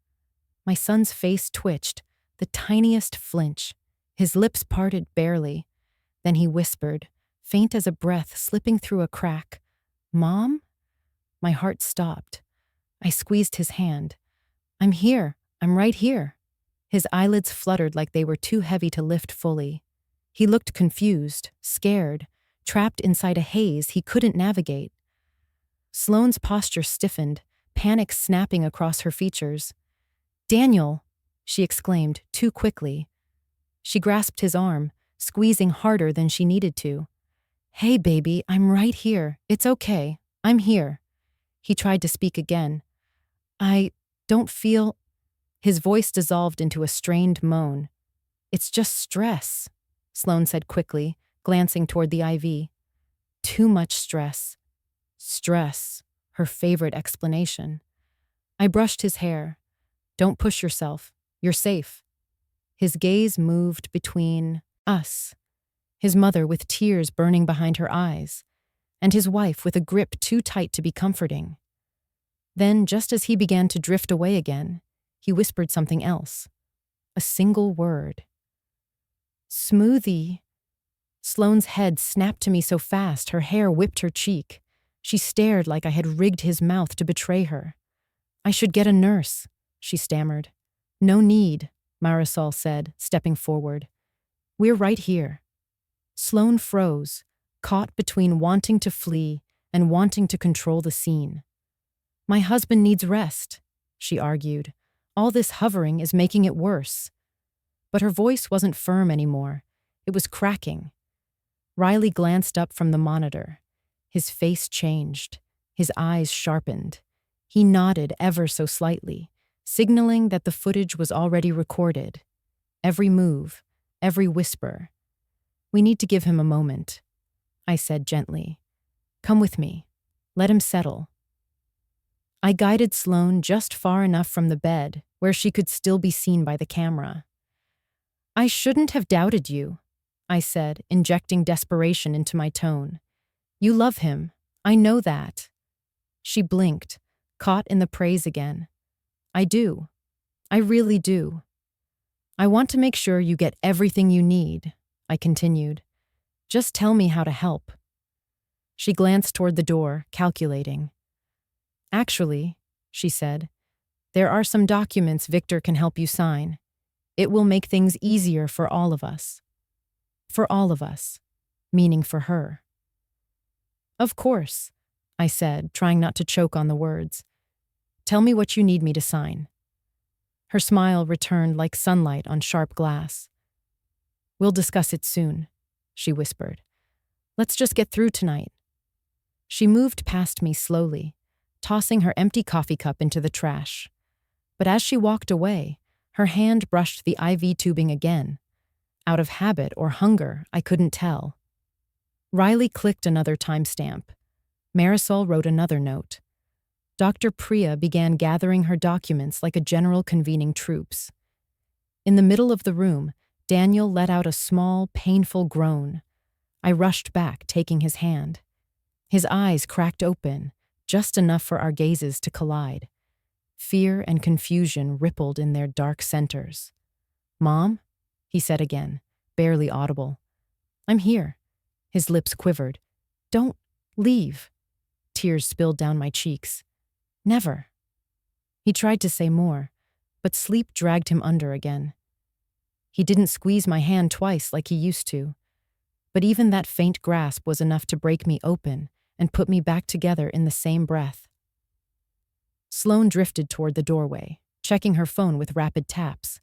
My son's face twitched, the tiniest flinch. His lips parted barely. Then he whispered, faint as a breath slipping through a crack, "Mom?" My heart stopped. I squeezed his hand. "I'm here. I'm right here." His eyelids fluttered like they were too heavy to lift fully. He looked confused, scared, trapped inside a haze he couldn't navigate. Sloane's posture stiffened, panic snapping across her features. "Daniel!" she exclaimed, too quickly. She grasped his arm, squeezing harder than she needed to. "Hey, baby, I'm right here. It's okay. I'm here." He tried to speak again. "I don't feel—" His voice dissolved into a strained moan. "It's just stress," Sloane said quickly, glancing toward the IV. "Too much stress." Stress, her favorite explanation. I brushed his hair. "Don't push yourself. You're safe." His gaze moved between us, his mother with tears burning behind her eyes, and his wife with a grip too tight to be comforting. Then, just as he began to drift away again, he whispered something else. A single word. "Smoothie." Sloane's head snapped to me so fast her hair whipped her cheek. She stared like I had rigged his mouth to betray her. "I should get a nurse," she stammered. "No need," Marisol said, stepping forward. "We're right here." Sloane froze, caught between wanting to flee and wanting to control the scene. "My husband needs rest," she argued. "All this hovering is making it worse." But her voice wasn't firm anymore. It was cracking. Riley glanced up from the monitor. His face changed. His eyes sharpened. He nodded ever so slightly, signaling that the footage was already recorded. Every move, every whisper. "We need to give him a moment," I said gently. "Come with me. Let him settle." I guided Sloane just far enough from the bed where she could still be seen by the camera. "I shouldn't have doubted you," I said, injecting desperation into my tone. "You love him. I know that." She blinked, caught in the praise again. "I do. I really do." "I want to make sure you get everything you need," I continued. "Just tell me how to help." She glanced toward the door, calculating. "Actually," she said, "there are some documents Victor can help you sign. It will make things easier for all of us." For all of us, meaning for her. "Of course," I said, trying not to choke on the words. "Tell me what you need me to sign." Her smile returned like sunlight on sharp glass. "We'll discuss it soon," she whispered. "Let's just get through tonight." She moved past me slowly, tossing her empty coffee cup into the trash. But as she walked away, her hand brushed the IV tubing again. Out of habit or hunger, I couldn't tell. Riley clicked another timestamp. Marisol wrote another note. Dr. Priya began gathering her documents like a general convening troops. In the middle of the room, Daniel let out a small, painful groan. I rushed back, taking his hand. His eyes cracked open, just enough for our gazes to collide. Fear and confusion rippled in their dark centers. "Mom?" he said again, barely audible. "I'm here." His lips quivered. "Don't leave." Tears spilled down my cheeks. "Never." He tried to say more, but sleep dragged him under again. He didn't squeeze my hand twice like he used to, but even that faint grasp was enough to break me open and put me back together in the same breath. Sloane drifted toward the doorway, checking her phone with rapid taps.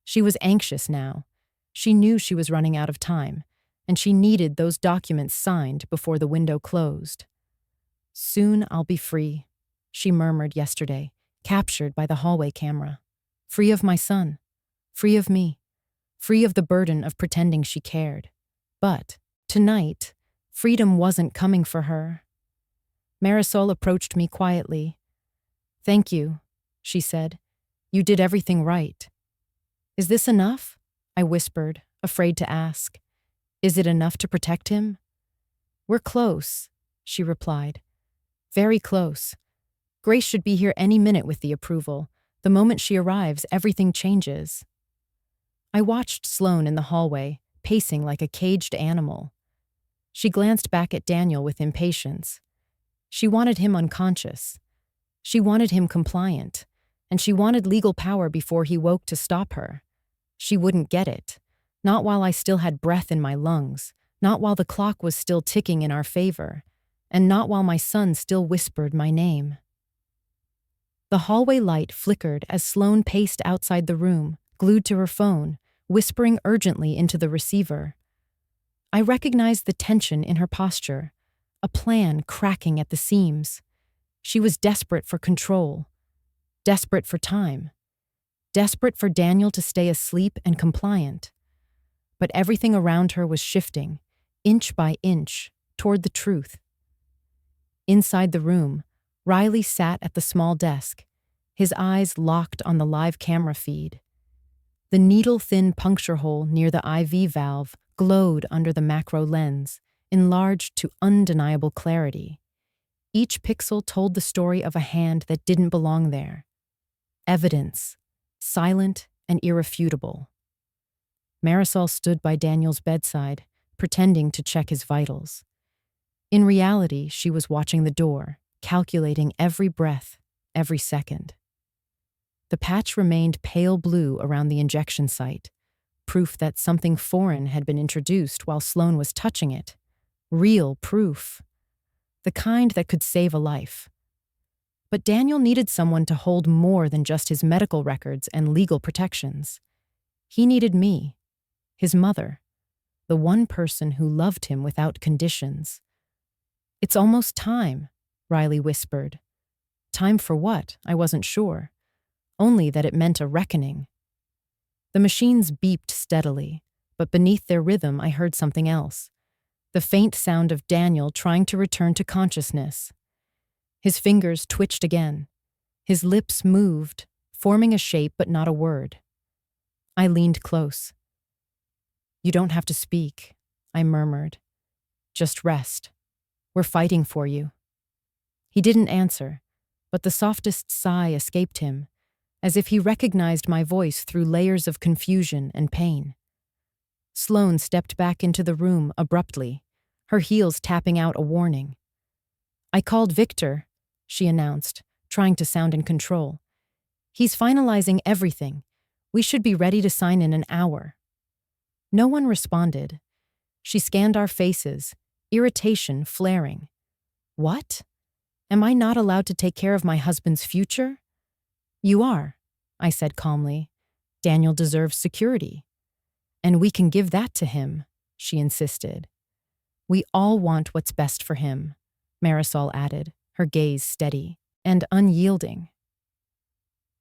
She was anxious now. She knew she was running out of time, and she needed those documents signed before the window closed. "Soon I'll be free," she murmured yesterday, captured by the hallway camera. "Free of my son. Free of me. Free of the burden of pretending she cared." But, tonight, freedom wasn't coming for her. Marisol approached me quietly. "Thank you," she said. "You did everything right." "Is this enough?" I whispered, afraid to ask. "Is it enough to protect him?" "We're close," she replied. "Very close. Grace should be here any minute with the approval. The moment she arrives, everything changes." I watched Sloane in the hallway, pacing like a caged animal. She glanced back at Daniel with impatience. She wanted him unconscious. She wanted him compliant, and she wanted legal power before he woke to stop her. She wouldn't get it. Not while I still had breath in my lungs, not while the clock was still ticking in our favor, and not while my son still whispered my name. The hallway light flickered as Sloane paced outside the room, glued to her phone, whispering urgently into the receiver. I recognized the tension in her posture, a plan cracking at the seams. She was desperate for control, desperate for time, desperate for Daniel to stay asleep and compliant. But everything around her was shifting, inch by inch, toward the truth. Inside the room, Riley sat at the small desk, his eyes locked on the live camera feed. The needle-thin puncture hole near the IV valve glowed under the macro lens, enlarged to undeniable clarity. Each pixel told the story of a hand that didn't belong there. Evidence, silent and irrefutable. Marisol stood by Daniel's bedside, pretending to check his vitals. In reality, she was watching the door, calculating every breath, every second. The patch remained pale blue around the injection site, proof that something foreign had been introduced while Sloane was touching it. Real proof. The kind that could save a life. But Daniel needed someone to hold more than just his medical records and legal protections. He needed me, his mother, the one person who loved him without conditions. "It's almost time," Riley whispered. Time for what? I wasn't sure. Only that it meant a reckoning. The machines beeped steadily, but beneath their rhythm I heard something else. The faint sound of Daniel trying to return to consciousness. His fingers twitched again. His lips moved, forming a shape but not a word. I leaned close. "You don't have to speak," I murmured. "Just rest. We're fighting for you." He didn't answer, but the softest sigh escaped him, as if he recognized my voice through layers of confusion and pain. Sloane stepped back into the room abruptly, her heels tapping out a warning. "I called Victor," she announced, trying to sound in control. "He's finalizing everything. We should be ready to sign in an hour." No one responded. She scanned our faces, irritation flaring. "What? Am I not allowed to take care of my husband's future?" "You are," I said calmly. "Daniel deserves security." "And we can give that to him," she insisted. "We all want what's best for him," Marisol added, her gaze steady and unyielding.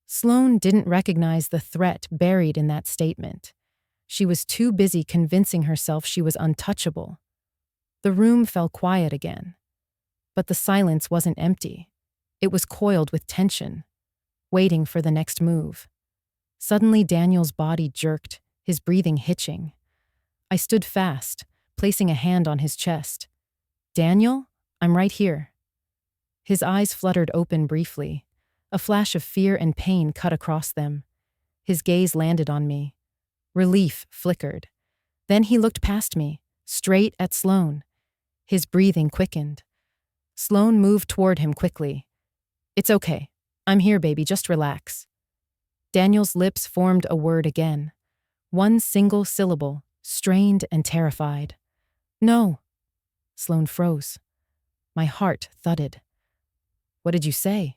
Sloane didn't recognize the threat buried in that statement. She was too busy convincing herself she was untouchable. The room fell quiet again. But the silence wasn't empty. It was coiled with tension, waiting for the next move. Suddenly Daniel's body jerked, his breathing hitching. I stood fast, placing a hand on his chest. "Daniel, I'm right here." His eyes fluttered open briefly. A flash of fear and pain cut across them. His gaze landed on me. Relief flickered. Then he looked past me, straight at Sloane. His breathing quickened. Sloane moved toward him quickly. "It's okay. I'm here, baby. Just relax." Daniel's lips formed a word again. One single syllable, strained and terrified. No. Sloane froze. My heart thudded. What did you say?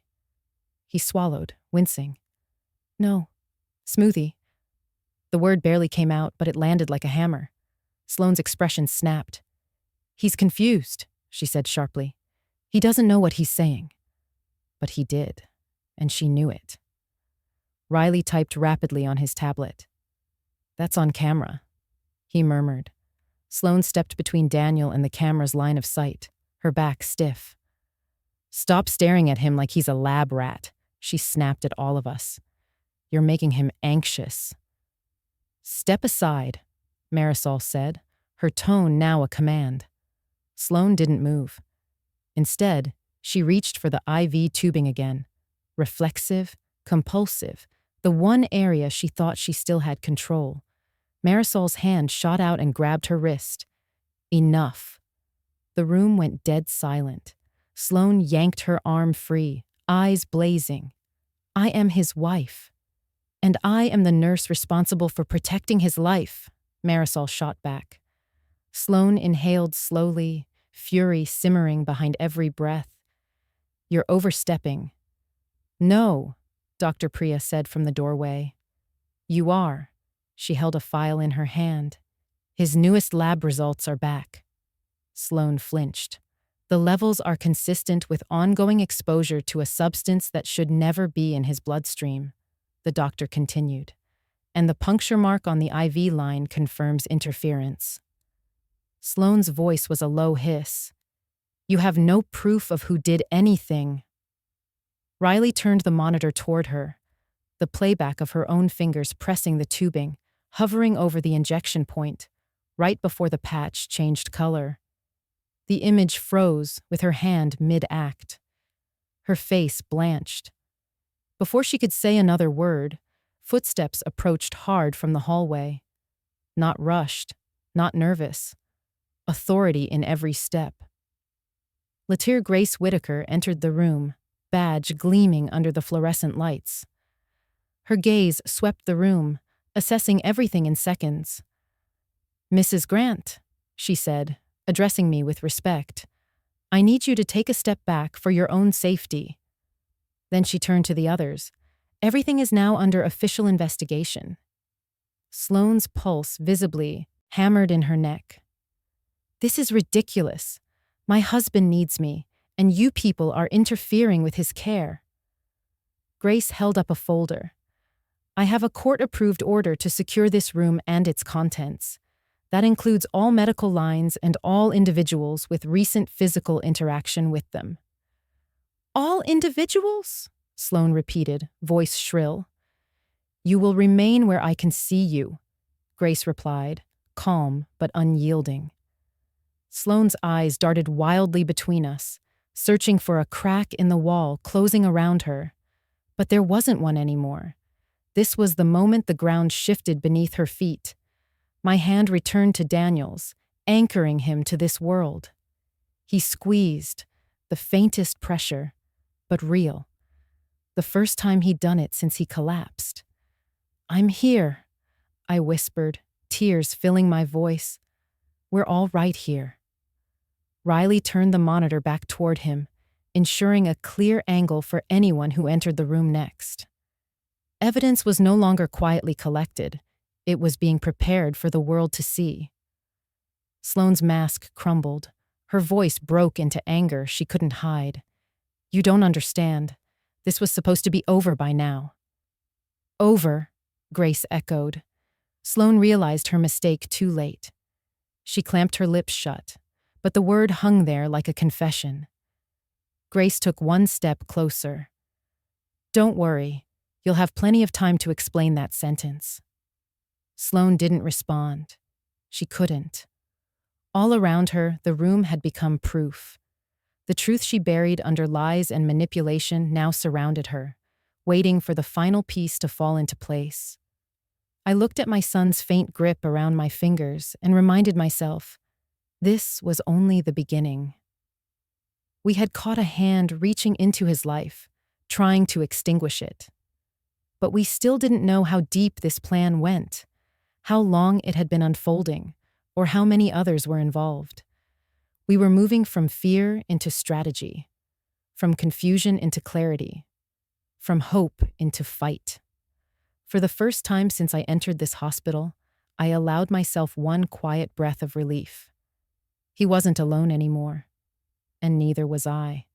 He swallowed, wincing. No. Smoothie. The word barely came out, but it landed like a hammer. Sloane's expression snapped. He's confused, she said sharply. He doesn't know what he's saying. But he did, and she knew it. Riley typed rapidly on his tablet. That's on camera, he murmured. Sloane stepped between Daniel and the camera's line of sight, her back stiff. Stop staring at him like he's a lab rat, she snapped at all of us. You're making him anxious. Step aside, Marisol said, her tone now a command. Sloane didn't move. Instead, she reached for the IV tubing again. Reflexive, compulsive, the one area she thought she still had control. Marisol's hand shot out and grabbed her wrist. Enough. The room went dead silent. Sloane yanked her arm free, eyes blazing. I am his wife. And I am the nurse responsible for protecting his life, Marisol shot back. Sloane inhaled slowly, fury simmering behind every breath. You're overstepping. No, Dr. Priya said from the doorway. You are. She held a file in her hand. His newest lab results are back. Sloane flinched. The levels are consistent with ongoing exposure to a substance that should never be in his bloodstream, the doctor continued. And the puncture mark on the IV line confirms interference. Sloane's voice was a low hiss. You have no proof of who did anything. Riley turned the monitor toward her, the playback of her own fingers pressing the tubing, hovering over the injection point, right before the patch changed color. The image froze with her hand mid-act. Her face blanched. Before she could say another word, footsteps approached hard from the hallway. Not rushed, not nervous. Authority in every step. Latir Grace Whitaker entered the room, badge gleaming under the fluorescent lights. Her gaze swept the room, assessing everything in seconds. Mrs. Grant, she said, addressing me with respect, I need you to take a step back for your own safety. Then she turned to the others. Everything is now under official investigation. Sloane's pulse visibly hammered in her neck. This is ridiculous. My husband needs me, and you people are interfering with his care. Grace held up a folder. I have a court-approved order to secure this room and its contents. That includes all medical lines and all individuals with recent physical interaction with them. All individuals? Sloane repeated, voice shrill. You will remain where I can see you, Grace replied, calm but unyielding. Sloane's eyes darted wildly between us, searching for a crack in the wall closing around her. But there wasn't one anymore. This was the moment the ground shifted beneath her feet. My hand returned to Daniel's, anchoring him to this world. He squeezed, the faintest pressure, but real. The first time he'd done it since he collapsed. I'm here, I whispered, tears filling my voice. We're all right here. Riley turned the monitor back toward him, ensuring a clear angle for anyone who entered the room next. Evidence was no longer quietly collected. It was being prepared for the world to see. Sloane's mask crumbled. Her voice broke into anger she couldn't hide. You don't understand. This was supposed to be over by now. Over, Grace echoed. Sloane realized her mistake too late. She clamped her lips shut, but the word hung there like a confession. Grace took one step closer. Don't worry, you'll have plenty of time to explain that sentence. Sloane didn't respond. She couldn't. All around her, the room had become proof. The truth she buried under lies and manipulation now surrounded her, waiting for the final piece to fall into place. I looked at my son's faint grip around my fingers and reminded myself, this was only the beginning. We had caught a hand reaching into his life, trying to extinguish it. But we still didn't know how deep this plan went, how long it had been unfolding, or how many others were involved. We were moving from fear into strategy, from confusion into clarity, from hope into fight. For the first time since I entered this hospital, I allowed myself one quiet breath of relief. He wasn't alone anymore, and neither was I.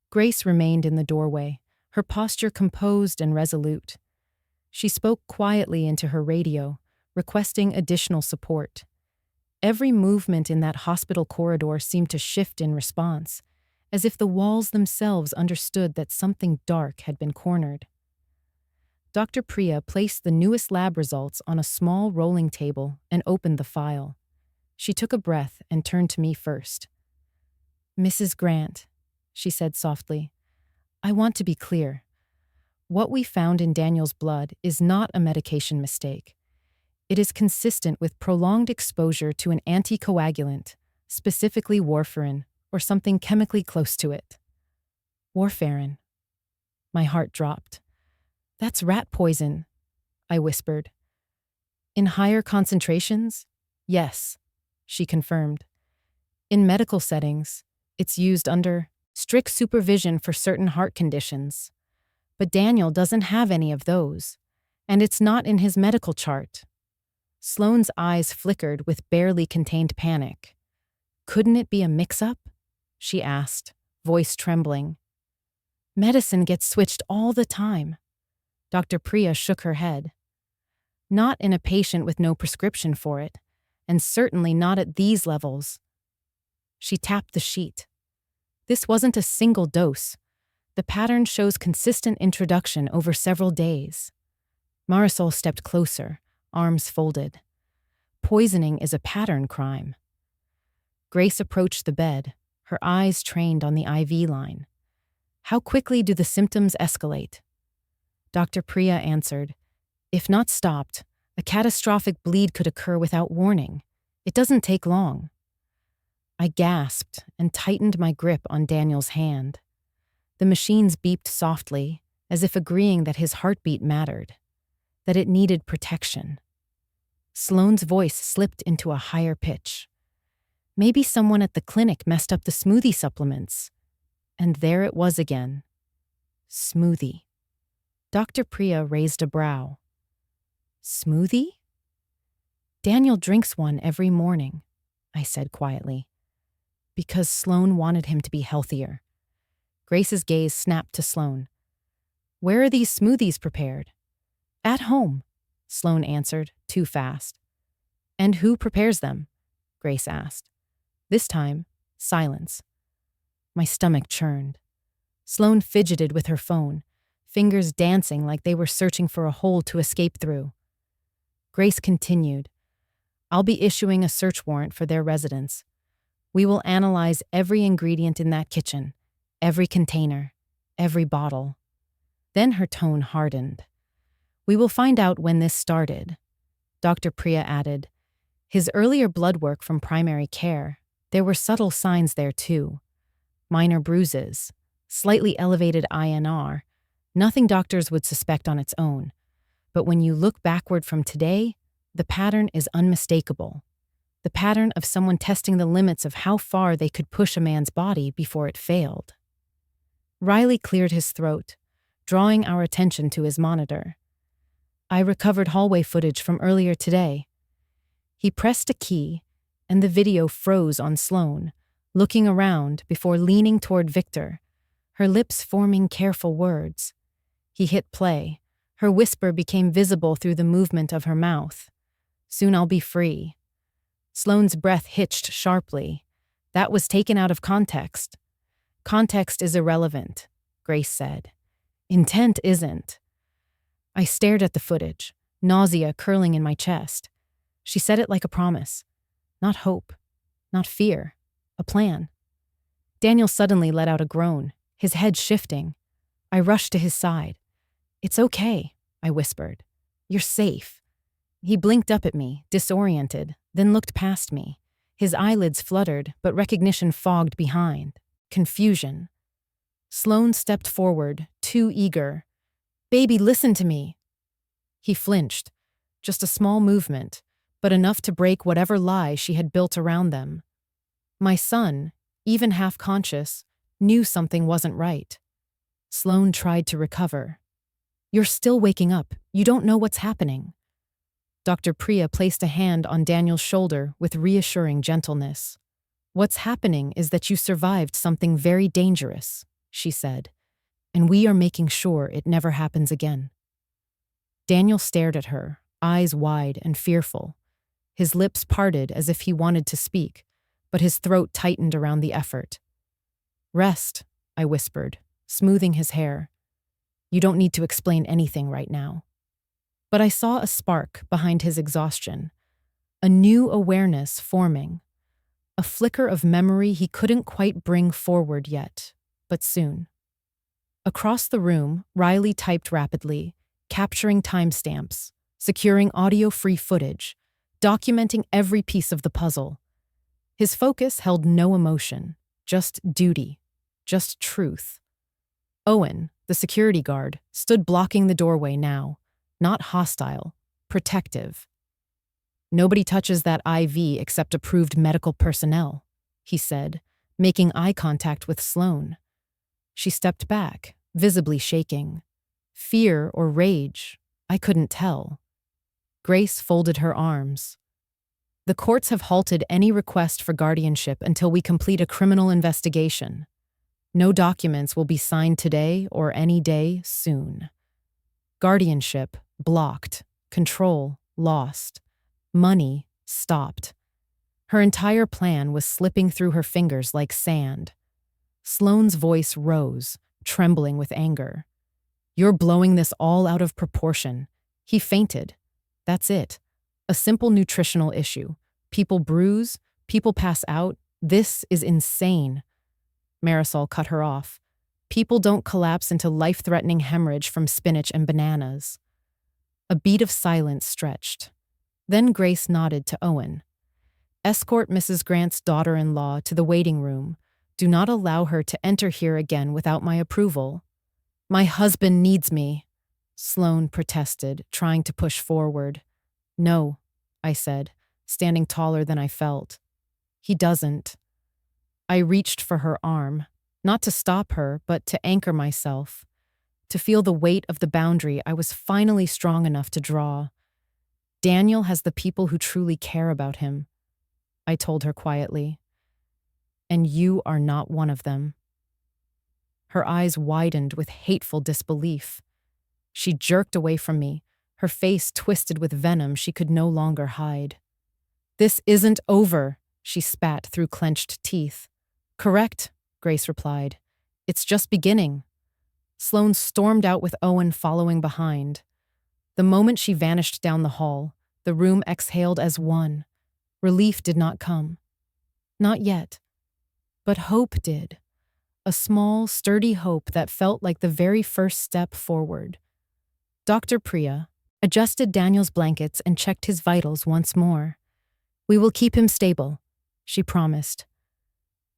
Grace remained in the doorway, her posture composed and resolute. She spoke quietly into her radio, requesting additional support. Every movement in that hospital corridor seemed to shift in response, as if the walls themselves understood that something dark had been cornered. Dr. Priya placed the newest lab results on a small rolling table and opened the file. She took a breath and turned to me first. "Mrs. Grant," she said softly, "I want to be clear. What we found in Daniel's blood is not a medication mistake. It is consistent with prolonged exposure to an anticoagulant, specifically warfarin, or something chemically close to it." "Warfarin." My heart dropped. "That's rat poison," I whispered. "In higher concentrations?" "Yes," she confirmed. "In medical settings, it's used under strict supervision for certain heart conditions. But Daniel doesn't have any of those, and it's not in his medical chart." Sloane's eyes flickered with barely contained panic. "Couldn't it be a mix-up?" she asked, voice trembling. "Medicine gets switched all the time." Dr. Priya shook her head. "Not in a patient with no prescription for it, and certainly not at these levels." She tapped the sheet. "This wasn't a single dose. The pattern shows consistent introduction over several days." Marisol stepped closer, arms folded. "Poisoning is a pattern crime." Grace approached the bed, her eyes trained on the IV line. "How quickly do the symptoms escalate?" Dr. Priya answered, "If not stopped, a catastrophic bleed could occur without warning. It doesn't take long." I gasped and tightened my grip on Daniel's hand. The machines beeped softly, as if agreeing that his heartbeat mattered, that it needed protection. Sloane's voice slipped into a higher pitch. "Maybe someone at the clinic messed up the smoothie supplements." And there it was again. Smoothie. Dr. Priya raised a brow. "Smoothie?" "Daniel drinks one every morning," I said quietly. "Because Sloane wanted him to be healthier." Grace's gaze snapped to Sloane. "Where are these smoothies prepared?" "At home," Sloane answered, too fast. "And who prepares them?" Grace asked. This time, silence. My stomach churned. Sloane fidgeted with her phone, fingers dancing like they were searching for a hole to escape through. Grace continued, "I'll be issuing a search warrant for their residence. We will analyze every ingredient in that kitchen, every container, every bottle." Then her tone hardened. "We will find out when this started." Dr. Priya added, "His earlier blood work from primary care, there were subtle signs there too. Minor bruises, slightly elevated INR, nothing doctors would suspect on its own. But when you look backward from today, the pattern is unmistakable. The pattern of someone testing the limits of how far they could push a man's body before it failed." Riley cleared his throat, drawing our attention to his monitor. "I recovered hallway footage from earlier today." He pressed a key, and the video froze on Sloane, looking around before leaning toward Victor, her lips forming careful words. He hit play. Her whisper became visible through the movement of her mouth. "Soon I'll be free." Sloane's breath hitched sharply. That was taken out of context. "Context is irrelevant," Grace said. "Intent isn't." I stared at the footage, nausea curling in my chest. She said it like a promise. Not hope, not fear, a plan. Daniel suddenly let out a groan, his head shifting. I rushed to his side. "It's okay," I whispered. "You're safe." He blinked up at me, disoriented, then looked past me. His eyelids fluttered, but recognition fogged behind. Confusion. Sloane stepped forward, too eager. "Baby, listen to me." He flinched. Just a small movement, but enough to break whatever lie she had built around them. My son, even half-conscious, knew something wasn't right. Sloane tried to recover. "You're still waking up. You don't know what's happening." Dr. Priya placed a hand on Daniel's shoulder with reassuring gentleness. "What's happening is that you survived something very dangerous," she said, "and we are making sure it never happens again." Daniel stared at her, eyes wide and fearful. His lips parted as if he wanted to speak, but his throat tightened around the effort. "Rest," I whispered, smoothing his hair. "You don't need to explain anything right now." But I saw a spark behind his exhaustion, a new awareness forming, a flicker of memory he couldn't quite bring forward yet, but soon. Across the room, Riley typed rapidly, capturing timestamps, securing audio-free footage, documenting every piece of the puzzle. His focus held no emotion, just duty, just truth. Owen, the security guard, stood blocking the doorway now, not hostile, protective. "Nobody touches that IV except approved medical personnel," he said, making eye contact with Sloane. She stepped back, visibly shaking. Fear or rage, I couldn't tell. Grace folded her arms. "The courts have halted any request for guardianship until we complete a criminal investigation. No documents will be signed today or any day soon. Guardianship blocked, control lost, money stopped." Her entire plan was slipping through her fingers like sand. Sloane's voice rose, trembling with anger. "You're blowing this all out of proportion." He fainted. That's it. A simple nutritional issue. People bruise, people pass out. This is insane. Marisol cut her off. "People don't collapse into life-threatening hemorrhage from spinach and bananas." A beat of silence stretched. Then Grace nodded to Owen. "Escort Mrs. Grant's daughter-in-law to the waiting room. Do not allow her to enter here again without my approval." "My husband needs me," Sloane protested, trying to push forward. "No," I said, standing taller than I felt. "He doesn't." I reached for her arm, not to stop her, but to anchor myself, to feel the weight of the boundary I was finally strong enough to draw. "Daniel has the people who truly care about him," I told her quietly. "And you are not one of them." Her eyes widened with hateful disbelief. She jerked away from me, her face twisted with venom she could no longer hide. "This isn't over," she spat through clenched teeth. "Correct," Grace replied. "It's just beginning." Sloane stormed out with Owen following behind. The moment she vanished down the hall, the room exhaled as one. Relief did not come. Not yet. But hope did. A small, sturdy hope that felt like the very first step forward. Dr. Priya adjusted Daniel's blankets and checked his vitals once more. "We will keep him stable," she promised.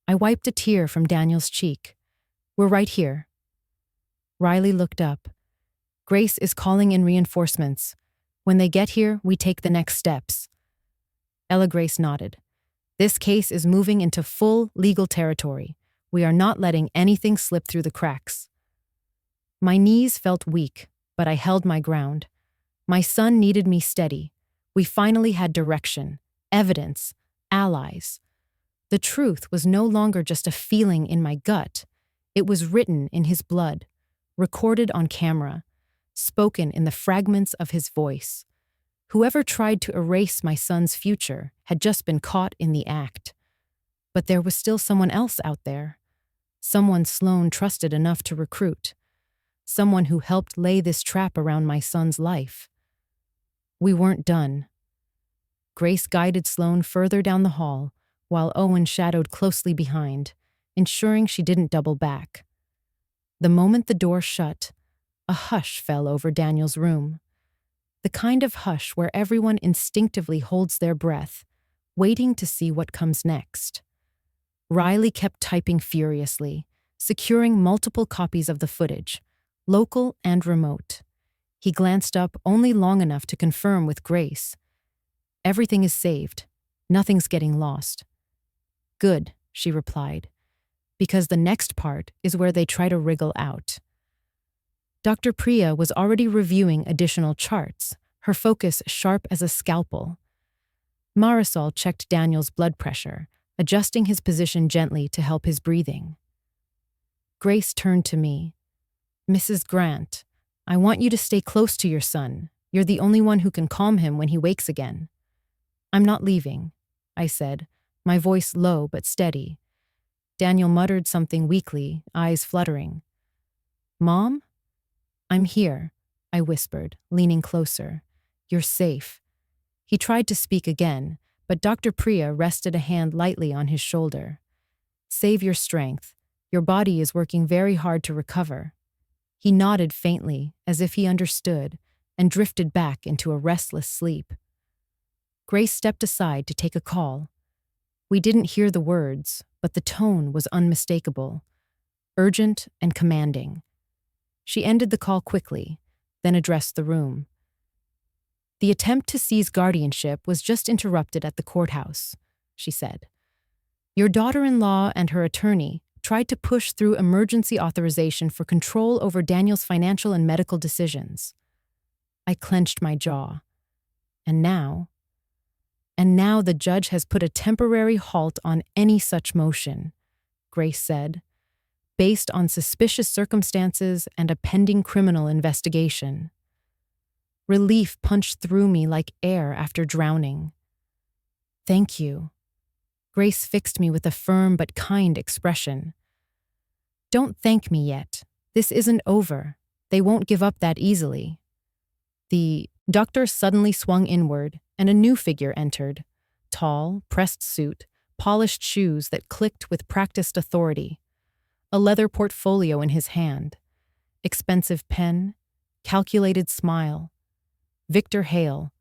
I wiped a tear from Daniel's cheek. "We're right here." Riley looked up. "Grace is calling in reinforcements. When they get here, we take the next steps." Ella Grace nodded. "This case is moving into full legal territory. We are not letting anything slip through the cracks." My knees felt weak, but I held my ground. My son needed me steady. We finally had direction, evidence, allies. The truth was no longer just a feeling in my gut. It was written in his blood, recorded on camera, spoken in the fragments of his voice. Whoever tried to erase my son's future had just been caught in the act. But there was still someone else out there. Someone Sloane trusted enough to recruit. Someone who helped lay this trap around my son's life. We weren't done. Grace guided Sloane further down the hall, while Owen shadowed closely behind, ensuring she didn't double back. The moment the door shut, a hush fell over Daniel's room. The kind of hush where everyone instinctively holds their breath, waiting to see what comes next. Riley kept typing furiously, securing multiple copies of the footage, local and remote. He glanced up only long enough to confirm with Grace. Everything is saved. Nothing's getting lost. Good, she replied, because the next part is where they try to wriggle out. Dr. Priya was already reviewing additional charts, her focus sharp as a scalpel. Marisol checked Daniel's blood pressure, adjusting his position gently to help his breathing. Grace turned to me. Mrs. Grant, I want you to stay close to your son. You're the only one who can calm him when he wakes again. I'm not leaving, I said, my voice low but steady. Daniel muttered something weakly, eyes fluttering. Mom? I'm here, I whispered, leaning closer. You're safe. He tried to speak again, but Dr. Priya rested a hand lightly on his shoulder. Save your strength. Your body is working very hard to recover. He nodded faintly, as if he understood, and drifted back into a restless sleep. Grace stepped aside to take a call. We didn't hear the words, but the tone was unmistakable, urgent and commanding. She ended the call quickly, then addressed the room. The attempt to seize guardianship was just interrupted at the courthouse, she said. Your daughter-in-law and her attorney tried to push through emergency authorization for control over Daniel's financial and medical decisions. I clenched my jaw. And now the judge has put a temporary halt on any such motion, Grace said, based on suspicious circumstances and a pending criminal investigation. Relief punched through me like air after drowning. Thank you. Grace fixed me with a firm but kind expression. Don't thank me yet. This isn't over. They won't give up that easily. The doctor suddenly swung inward, and a new figure entered. Tall, pressed suit, polished shoes that clicked with practiced authority. A leather portfolio in his hand. Expensive pen, calculated smile. Victor Hale,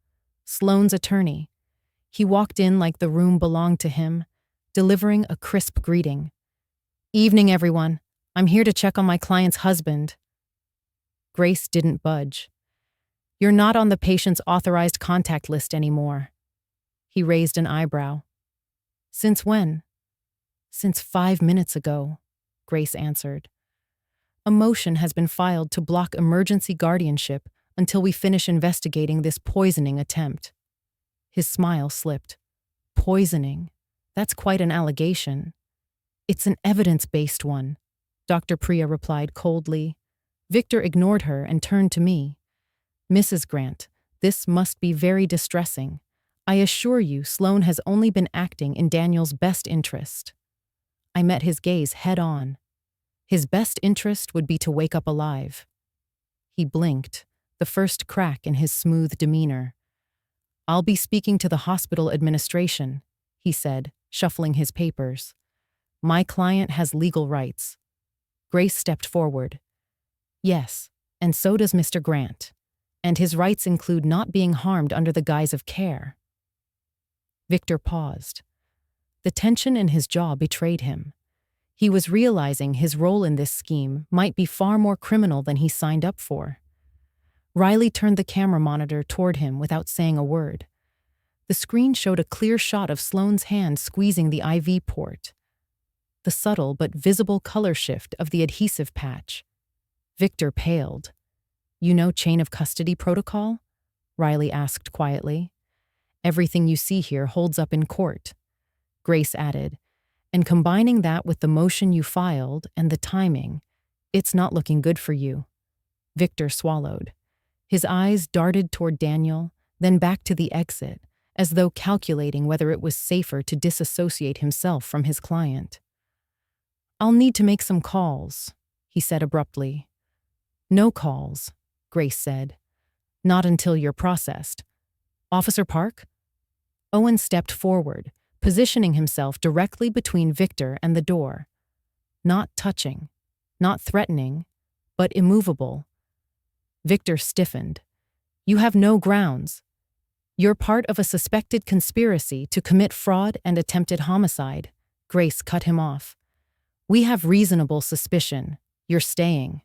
Sloane's attorney. He walked in like the room belonged to him, delivering a crisp greeting. Evening, everyone. I'm here to check on my client's husband. Grace didn't budge. You're not on the patient's authorized contact list anymore. He raised an eyebrow. Since when? Since 5 minutes ago, Grace answered. A motion has been filed to block emergency guardianship until we finish investigating this poisoning attempt. His smile slipped. Poisoning? That's quite an allegation. It's an evidence-based one, Dr. Priya replied coldly. Victor ignored her and turned to me. Mrs. Grant, this must be very distressing. I assure you, Sloane has only been acting in Daniel's best interest. I met his gaze head on. His best interest would be to wake up alive. He blinked, the first crack in his smooth demeanor. I'll be speaking to the hospital administration, he said, shuffling his papers. My client has legal rights. Grace stepped forward. Yes, and so does Mr. Grant. And his rights include not being harmed under the guise of care. Victor paused. The tension in his jaw betrayed him. He was realizing his role in this scheme might be far more criminal than he signed up for. Riley turned the camera monitor toward him without saying a word. The screen showed a clear shot of Sloane's hand squeezing the IV port. The subtle but visible color shift of the adhesive patch. Victor paled. You know chain of custody protocol? Riley asked quietly. Everything you see here holds up in court, Grace added, and combining that with the motion you filed and the timing, it's not looking good for you. Victor swallowed. His eyes darted toward Daniel, then back to the exit, as though calculating whether it was safer to disassociate himself from his client. I'll need to make some calls, he said abruptly. No calls, Grace said. Not until you're processed. Officer Park? Owen stepped forward, positioning himself directly between Victor and the door. Not touching, not threatening, but immovable. Victor stiffened. You have no grounds. You're part of a suspected conspiracy to commit fraud and attempted homicide. Grace cut him off. We have reasonable suspicion. You're staying.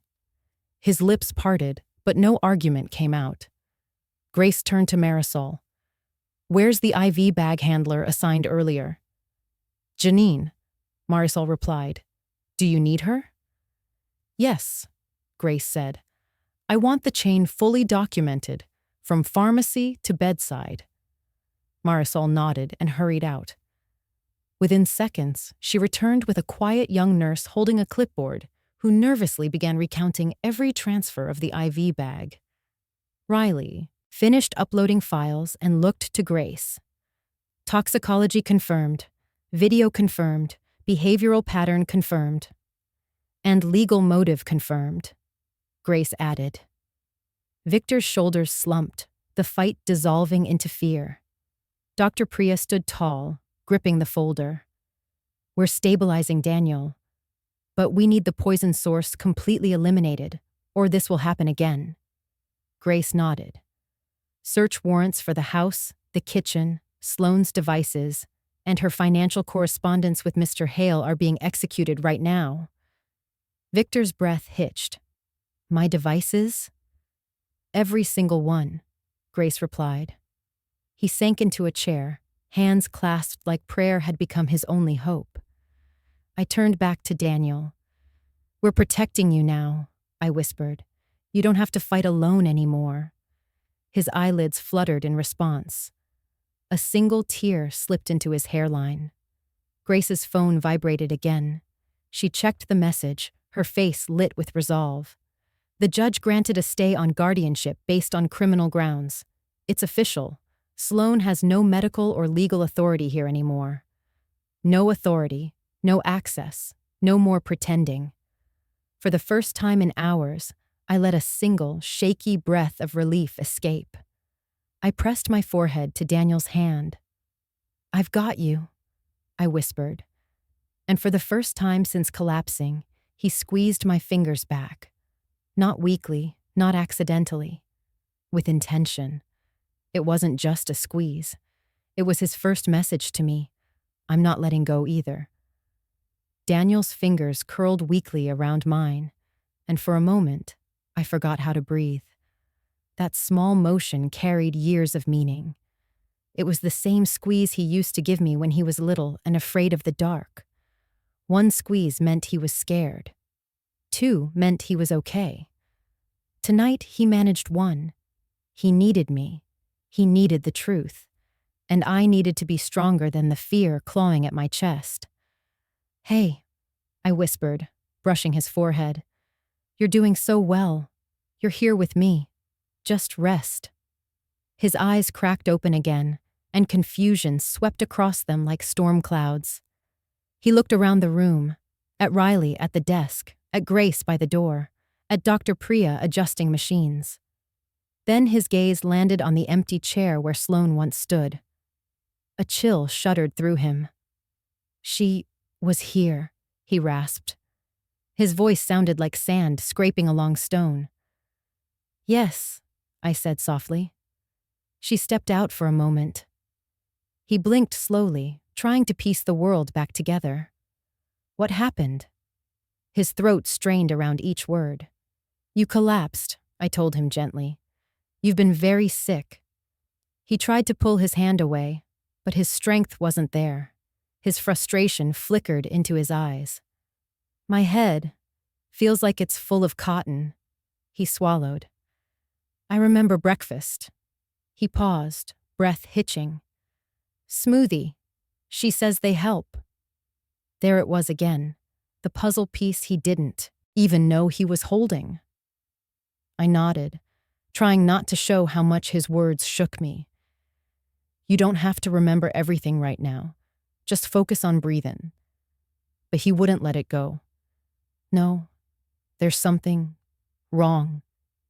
His lips parted, but no argument came out. Grace turned to Marisol. Where's the IV bag handler assigned earlier? Janine, Marisol replied. Do you need her? Yes, Grace said. I want the chain fully documented, from pharmacy to bedside. Marisol nodded and hurried out. Within seconds, she returned with a quiet young nurse holding a clipboard who nervously began recounting every transfer of the IV bag. Riley finished uploading files and looked to Grace. Toxicology confirmed, video confirmed, behavioral pattern confirmed, and legal motive confirmed, Grace added. Victor's shoulders slumped, the fight dissolving into fear. Dr. Priya stood tall, gripping the folder. We're stabilizing Daniel, but we need the poison source completely eliminated, or this will happen again. Grace nodded. Search warrants for the house, the kitchen, Sloane's devices, and her financial correspondence with Mr. Hale are being executed right now. Victor's breath hitched. My devices? Every single one, Grace replied. He sank into a chair, hands clasped like prayer had become his only hope. I turned back to Daniel. We're protecting you now, I whispered. You don't have to fight alone anymore. His eyelids fluttered in response. A single tear slipped into his hairline. Grace's phone vibrated again. She checked the message, her face lit with resolve. The judge granted a stay on guardianship based on criminal grounds. It's official. Sloane has no medical or legal authority here anymore. No authority, no access, no more pretending. For the first time in hours, I let a single, shaky breath of relief escape. I pressed my forehead to Daniel's hand. I've got you, I whispered. And for the first time since collapsing, he squeezed my fingers back. Not weakly, not accidentally. With intention. It wasn't just a squeeze. It was his first message to me. I'm not letting go either. Daniel's fingers curled weakly around mine, and for a moment, I forgot how to breathe. That small motion carried years of meaning. It was the same squeeze he used to give me when he was little and afraid of the dark. One squeeze meant he was scared. Two meant he was okay. Tonight, he managed one. He needed me. He needed the truth. And I needed to be stronger than the fear clawing at my chest. Hey, I whispered, brushing his forehead. You're doing so well. You're here with me. Just rest. His eyes cracked open again, and confusion swept across them like storm clouds. He looked around the room, at Riley at the desk, at Grace by the door, at Dr. Priya adjusting machines. Then his gaze landed on the empty chair where Sloane once stood. A chill shuddered through him. She was here, he rasped. His voice sounded like sand scraping along stone. Yes, I said softly. She stepped out for a moment. He blinked slowly, trying to piece the world back together. What happened? His throat strained around each word. You collapsed, I told him gently. You've been very sick. He tried to pull his hand away, but his strength wasn't there. His frustration flickered into his eyes. My head feels like it's full of cotton. He swallowed. I remember breakfast. He paused, breath hitching. Smoothie. She says they help. There it was again, the puzzle piece he didn't even know he was holding. I nodded, trying not to show how much his words shook me. You don't have to remember everything right now. Just focus on breathing. But he wouldn't let it go. No, there's something wrong,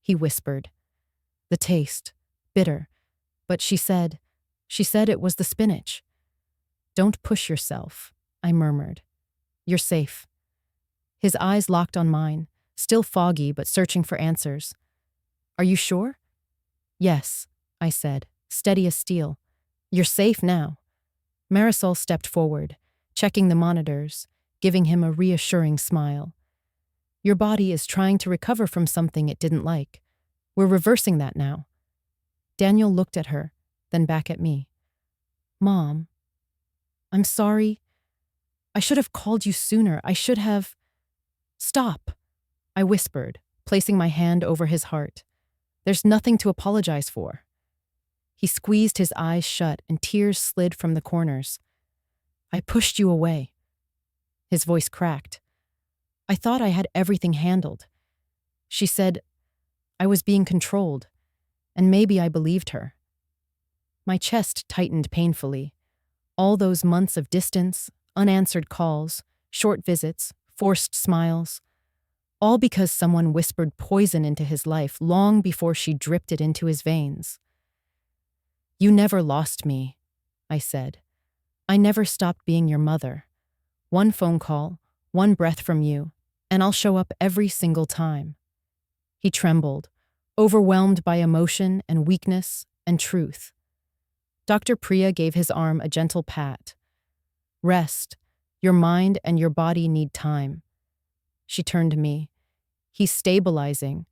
he whispered. The taste, bitter. But she said it was the spinach. Don't push yourself, I murmured. You're safe. His eyes locked on mine, still foggy but searching for answers. Are you sure? Yes, I said, steady as steel. You're safe now. Marisol stepped forward, checking the monitors, giving him a reassuring smile. Your body is trying to recover from something it didn't like. We're reversing that now. Daniel looked at her, then back at me. Mom, I'm sorry. I should have called you sooner. I should have. Stop, I whispered, placing my hand over his heart. There's nothing to apologize for. He squeezed his eyes shut and tears slid from the corners. I pushed you away. His voice cracked. I thought I had everything handled. She said I was being controlled, and maybe I believed her. My chest tightened painfully. All those months of distance, unanswered calls, short visits, forced smiles, all because someone whispered poison into his life long before she dripped it into his veins. You never lost me, I said. I never stopped being your mother. One phone call, one breath from you, and I'll show up every single time. He trembled, overwhelmed by emotion and weakness and truth. Dr. Priya gave his arm a gentle pat. Rest. Your mind and your body need time. She turned to me. He's stabilizing,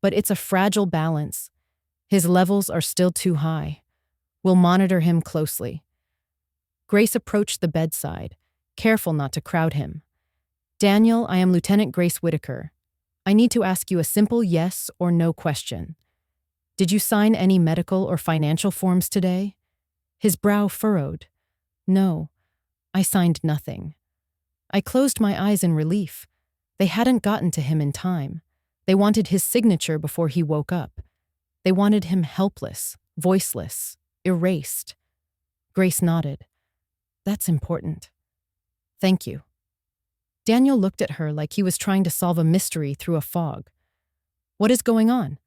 but it's a fragile balance. His levels are still too high. We'll monitor him closely. Grace approached the bedside, careful not to crowd him. Daniel, I am Lieutenant Grace Whitaker. I need to ask you a simple yes or no question. Did you sign any medical or financial forms today? His brow furrowed. No, I signed nothing. I closed my eyes in relief. They hadn't gotten to him in time. They wanted his signature before he woke up. They wanted him helpless, voiceless, erased. Grace nodded. That's important. Thank you. Daniel looked at her like he was trying to solve a mystery through a fog. What is going on?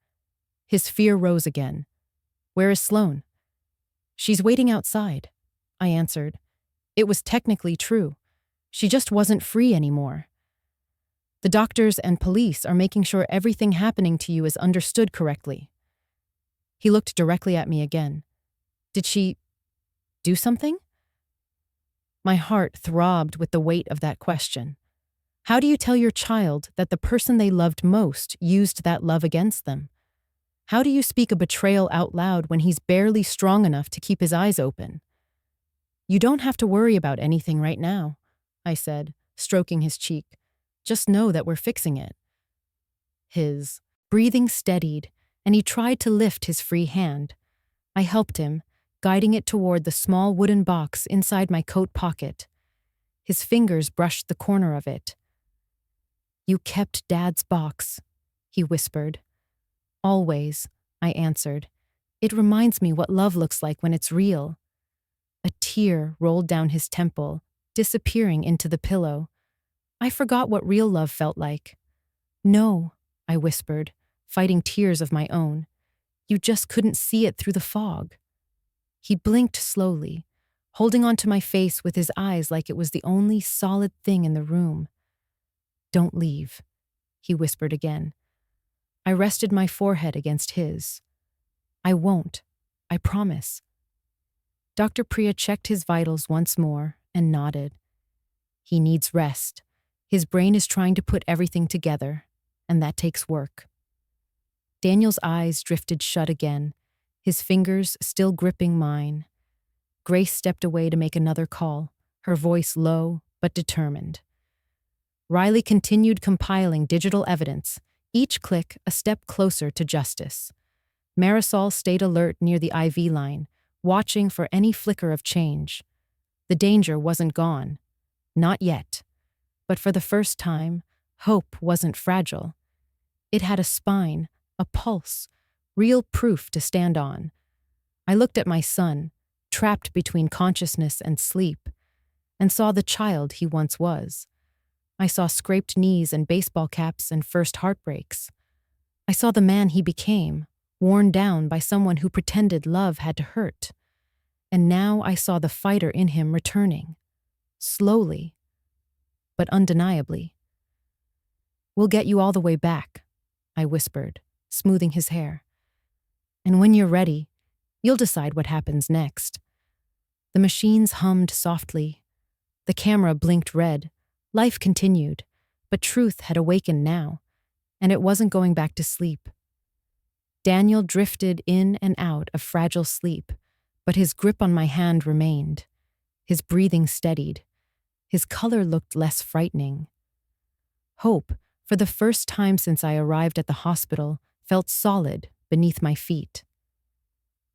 His fear rose again. Where is Sloane? She's waiting outside, I answered. It was technically true. She just wasn't free anymore. The doctors and police are making sure everything happening to you is understood correctly. He looked directly at me again. Did she do something? My heart throbbed with the weight of that question. How do you tell your child that the person they loved most used that love against them? How do you speak a betrayal out loud when he's barely strong enough to keep his eyes open? You don't have to worry about anything right now, I said, stroking his cheek. Just know that we're fixing it. His breathing steadied, and he tried to lift his free hand. I helped him, guiding it toward the small wooden box inside my coat pocket. His fingers brushed the corner of it. You kept Dad's box, he whispered. Always, I answered. It reminds me what love looks like when it's real. A tear rolled down his temple, disappearing into the pillow. I forgot what real love felt like. No, I whispered, fighting tears of my own. You just couldn't see it through the fog. He blinked slowly, holding onto my face with his eyes like it was the only solid thing in the room. Don't leave, he whispered again. I rested my forehead against his. I won't, I promise. Dr. Priya checked his vitals once more and nodded. He needs rest. His brain is trying to put everything together, and that takes work. Daniel's eyes drifted shut again, his fingers still gripping mine. Grace stepped away to make another call, her voice low but determined. Riley continued compiling digital evidence, each click a step closer to justice. Marisol stayed alert near the IV line, watching for any flicker of change. The danger wasn't gone. Not yet. But for the first time, hope wasn't fragile. It had a spine, a pulse, real proof to stand on. I looked at my son, trapped between consciousness and sleep, and saw the child he once was. I saw scraped knees and baseball caps and first heartbreaks. I saw the man he became, worn down by someone who pretended love had to hurt. And now I saw the fighter in him returning. Slowly, but undeniably. We'll get you all the way back, I whispered, smoothing his hair. And when you're ready, you'll decide what happens next. The machines hummed softly. The camera blinked red. Life continued, but truth had awakened now, and it wasn't going back to sleep. Daniel drifted in and out of fragile sleep, but his grip on my hand remained. His breathing steadied. His color looked less frightening. Hope, for the first time since I arrived at the hospital, felt solid beneath my feet.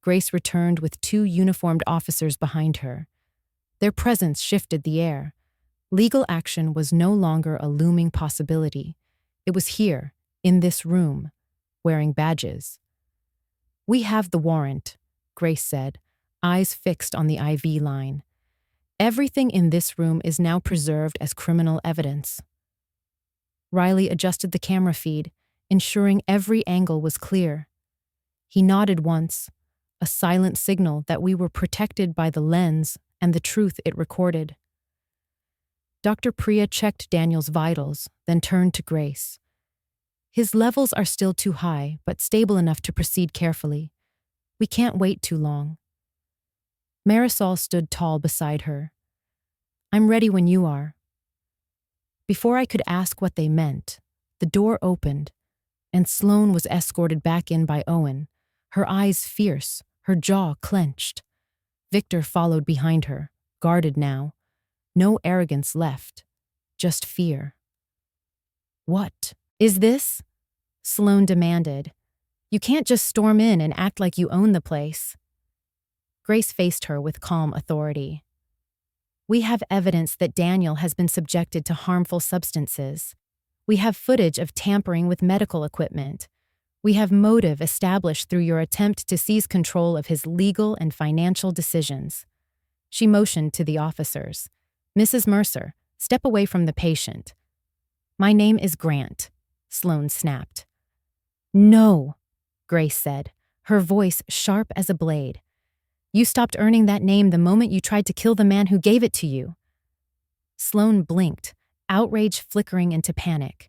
Grace returned with 2 uniformed officers behind her. Their presence shifted the air. Legal action was no longer a looming possibility. It was here, in this room, wearing badges. "We have the warrant," Grace said, eyes fixed on the IV line. "Everything in this room is now preserved as criminal evidence." Riley adjusted the camera feed, ensuring every angle was clear. He nodded once, a silent signal that we were protected by the lens and the truth it recorded. Dr. Priya checked Daniel's vitals, then turned to Grace. "His levels are still too high, but stable enough to proceed carefully. We can't wait too long." Marisol stood tall beside her. "I'm ready when you are." Before I could ask what they meant, the door opened, and Sloane was escorted back in by Owen, her eyes fierce, her jaw clenched. Victor followed behind her, guarded now. No arrogance left, just fear. "What is this?" Sloane demanded. "You can't just storm in and act like you own the place." Grace faced her with calm authority. "We have evidence that Daniel has been subjected to harmful substances. We have footage of tampering with medical equipment. We have motive established through your attempt to seize control of his legal and financial decisions." She motioned to the officers. "Mrs. Mercer, step away from the patient." "My name is Grant," Sloane snapped. "No," Grace said, her voice sharp as a blade. "You stopped earning that name the moment you tried to kill the man who gave it to you." Sloane blinked, outrage flickering into panic.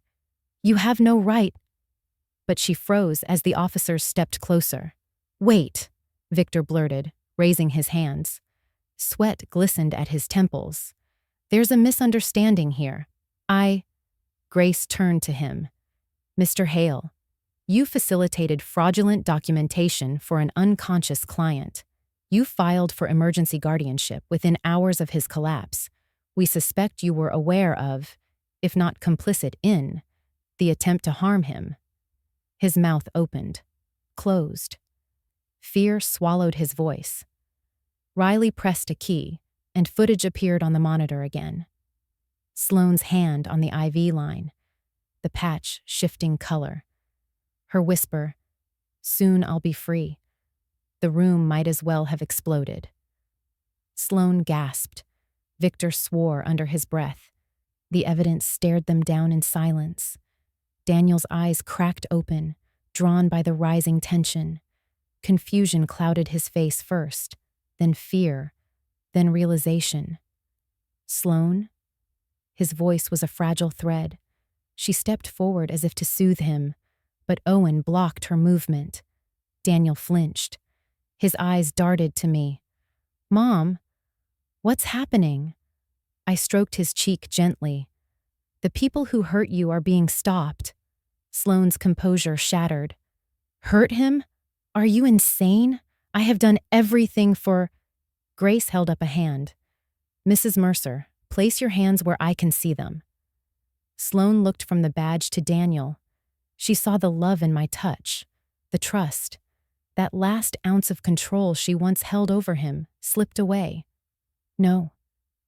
"You have no right." But she froze as the officers stepped closer. "Wait," Victor blurted, raising his hands. Sweat glistened at his temples. "There's a misunderstanding here. Grace turned to him. "Mr. Hale, you facilitated fraudulent documentation for an unconscious client. You filed for emergency guardianship within hours of his collapse. We suspect you were aware of, if not complicit in, the attempt to harm him." His mouth opened, closed. Fear swallowed his voice. Riley pressed a key, and footage appeared on the monitor again. Sloane's hand on the IV line, the patch shifting color. Her whisper, "Soon I'll be free." The room might as well have exploded. Sloane gasped. Victor swore under his breath. The evidence stared them down in silence. Daniel's eyes cracked open, drawn by the rising tension. Confusion clouded his face first, then fear, then realization. "Sloane?" His voice was a fragile thread. She stepped forward as if to soothe him, but Owen blocked her movement. Daniel flinched. His eyes darted to me. "Mom, what's happening?" I stroked his cheek gently. "The people who hurt you are being stopped." Sloane's composure shattered. "Hurt him? Are you insane? I have done everything for—" Grace held up a hand. "Mrs. Mercer, place your hands where I can see them." Sloane looked from the badge to Daniel. She saw the love in my touch, the trust. That last ounce of control she once held over him slipped away. "No,"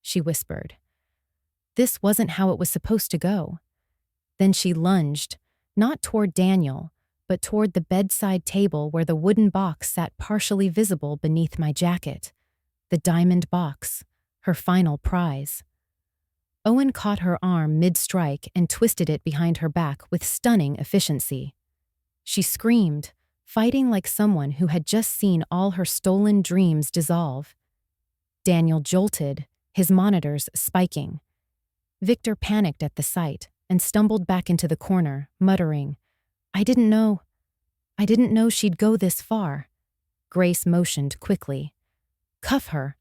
she whispered. This wasn't how it was supposed to go. Then she lunged, not toward Daniel, but toward the bedside table where the wooden box sat partially visible beneath my jacket. The diamond box, her final prize. Owen caught her arm mid-strike and twisted it behind her back with stunning efficiency. She screamed, fighting like someone who had just seen all her stolen dreams dissolve. Daniel jolted, his monitors spiking. Victor panicked at the sight and stumbled back into the corner, muttering, I didn't know she'd go this far." Grace motioned quickly. "Cuff her."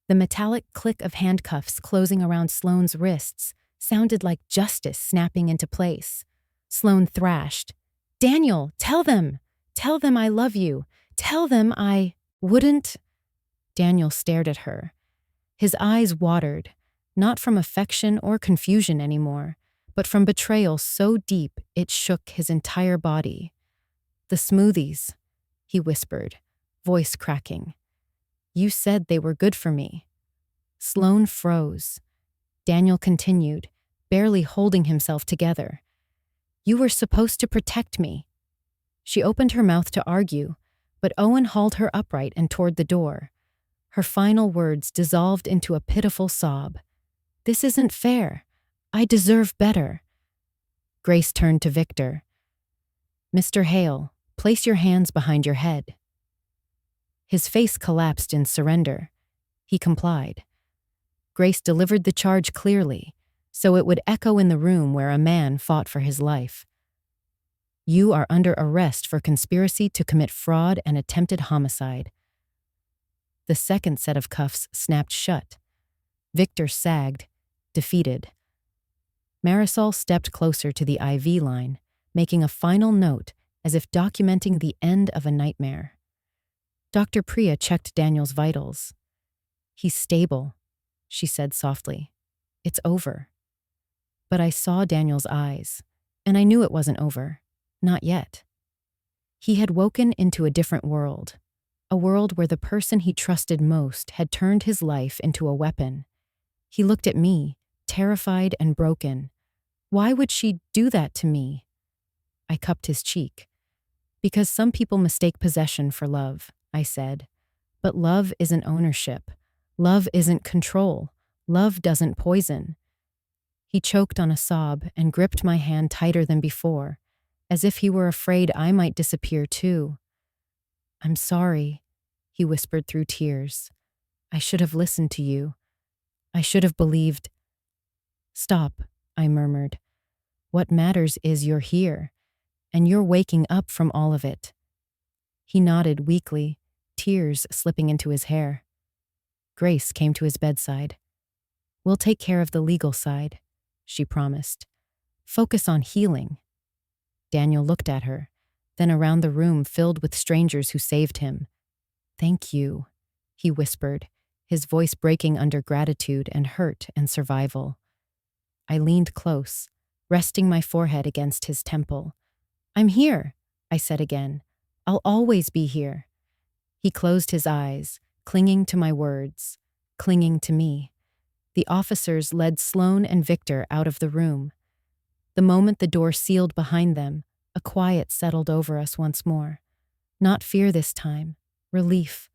The metallic click of handcuffs closing around Sloane's wrists sounded like justice snapping into place. Sloane thrashed, "Daniel, tell them I love you. Tell them I wouldn't." Daniel stared at her. His eyes watered, not from affection or confusion anymore, but from betrayal so deep it shook his entire body. "The smoothies," he whispered, voice cracking. "You said they were good for me." Sloane froze. Daniel continued, barely holding himself together. "You were supposed to protect me." She opened her mouth to argue, but Owen hauled her upright and toward the door. Her final words dissolved into a pitiful sob. "This isn't fair. I deserve better." Grace turned to Victor. "Mr. Hale, place your hands behind your head." His face collapsed in surrender. He complied. Grace delivered the charge clearly, so it would echo in the room where a man fought for his life. "You are under arrest for conspiracy to commit fraud and attempted homicide." The second set of cuffs snapped shut. Victor sagged, defeated. Marisol stepped closer to the IV line, making a final note as if documenting the end of a nightmare. Dr. Priya checked Daniel's vitals. "He's stable," she said softly. "It's over." But I saw Daniel's eyes, and I knew it wasn't over. Not yet. He had woken into a different world, a world where the person he trusted most had turned his life into a weapon. He looked at me, terrified and broken. "Why would she do that to me?" I cupped his cheek. "Because some people mistake possession for love," I said. "But love isn't ownership. Love isn't control. Love doesn't poison." He choked on a sob and gripped my hand tighter than before, as if he were afraid I might disappear too. "I'm sorry," he whispered through tears. "I should have listened to you. I should have believed." "Stop," I murmured. "What matters is you're here, and you're waking up from all of it." He nodded weakly, tears slipping into his hair. Grace came to his bedside. "We'll take care of the legal side," she promised. "Focus on healing." Daniel looked at her, then around the room filled with strangers who saved him. "Thank you," he whispered, his voice breaking under gratitude and hurt and survival. I leaned close, resting my forehead against his temple. "I'm here," I said again. "I'll always be here." He closed his eyes, clinging to my words, clinging to me. The officers led Sloane and Victor out of the room. The moment the door sealed behind them, a quiet settled over us once more. Not fear this time, relief,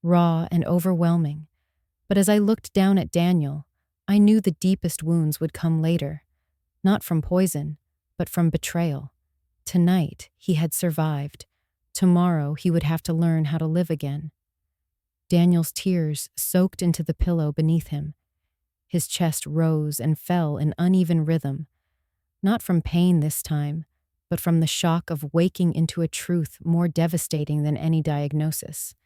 raw and overwhelming. But as I looked down at Daniel, I knew the deepest wounds would come later. Not from poison, but from betrayal. Tonight, he had survived. Tomorrow, he would have to learn how to live again. Daniel's tears soaked into the pillow beneath him. His chest rose and fell in uneven rhythm. Not from pain this time, but from the shock of waking into a truth more devastating than any diagnosis.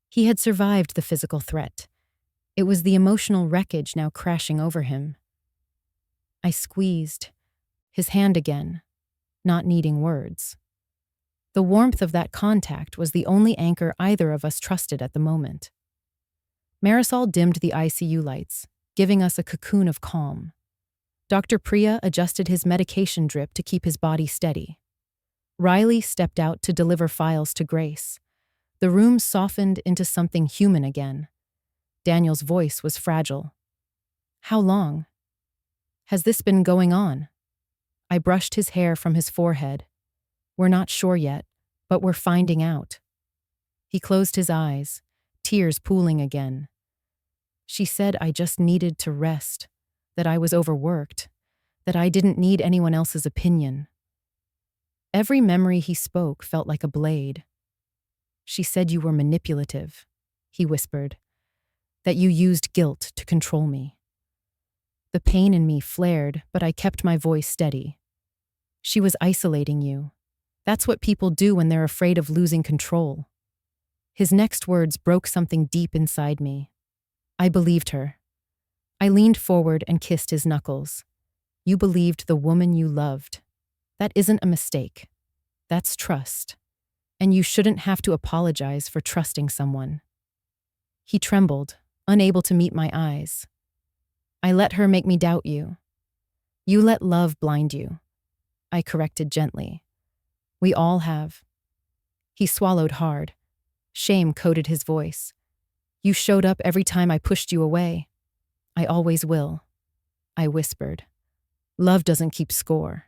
He had survived the physical threat. It was the emotional wreckage now crashing over him. I squeezed his hand again, not needing words. The warmth of that contact was the only anchor either of us trusted at the moment. Marisol dimmed the ICU lights, giving us a cocoon of calm. Dr. Priya adjusted his medication drip to keep his body steady. Riley stepped out to deliver files to Grace. The room softened into something human again. Daniel's voice was fragile. "How long has this been going on?" I brushed his hair from his forehead. "We're not sure yet, but we're finding out." He closed his eyes, tears pooling again. "She said I just needed to rest, that I was overworked, that I didn't need anyone else's opinion." Every memory he spoke felt like a blade. "She said you were manipulative," he whispered, "that you used guilt to control me." The pain in me flared, but I kept my voice steady. "She was isolating you. That's what people do when they're afraid of losing control." His next words broke something deep inside me. I believed her. I leaned forward and kissed his knuckles. "You believed the woman you loved. That isn't a mistake. That's trust. And you shouldn't have to apologize for trusting someone." He trembled, unable to meet my eyes. I let her make me doubt you. You let love blind you, I corrected gently. We all have. He swallowed hard. Shame coated his voice. You showed up every time I pushed you away. I always will, I whispered. Love doesn't keep score.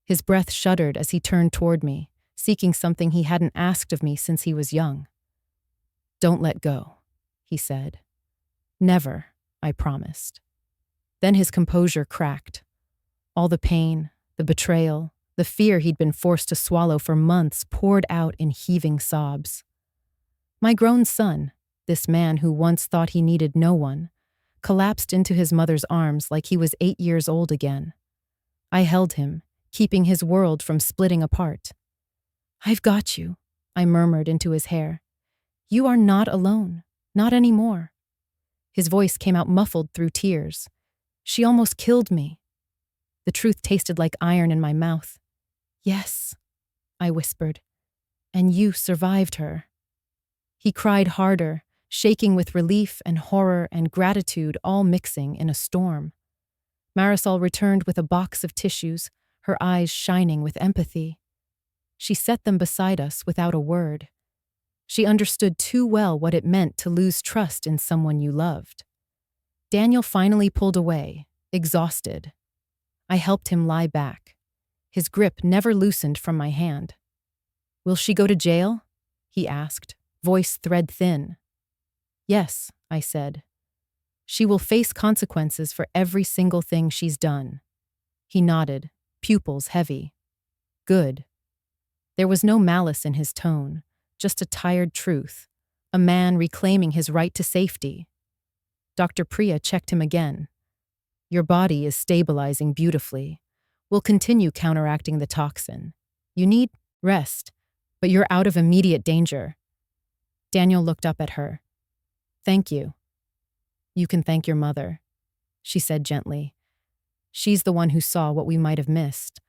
His breath shuddered as he turned toward me, seeking something he hadn't asked of me since he was young. Don't let go, he said. Never, I promised. Then his composure cracked. All the pain, the betrayal, the fear he'd been forced to swallow for months poured out in heaving sobs. My grown son, this man who once thought he needed no one, collapsed into his mother's arms like he was 8 years old again. I held him, keeping his world from splitting apart. I've got you, I murmured into his hair. You are not alone, not anymore. His voice came out muffled through tears. She almost killed me. The truth tasted like iron in my mouth. Yes, I whispered, and you survived her. He cried harder, shaking with relief and horror and gratitude all mixing in a storm. Marisol returned with a box of tissues, her eyes shining with empathy. She set them beside us without a word. She understood too well what it meant to lose trust in someone you loved. Daniel finally pulled away, exhausted. I helped him lie back. His grip never loosened from my hand. Will she go to jail? He asked, voice thread thin. Yes, I said. She will face consequences for every single thing she's done. He nodded, pupils heavy. Good. There was no malice in his tone, just a tired truth, a man reclaiming his right to safety. Dr. Priya checked him again. Your body is stabilizing beautifully. We'll continue counteracting the toxin. You need rest, but you're out of immediate danger. Daniel looked up at her. Thank you. You can thank your mother, she said gently. She's the one who saw what we might have missed.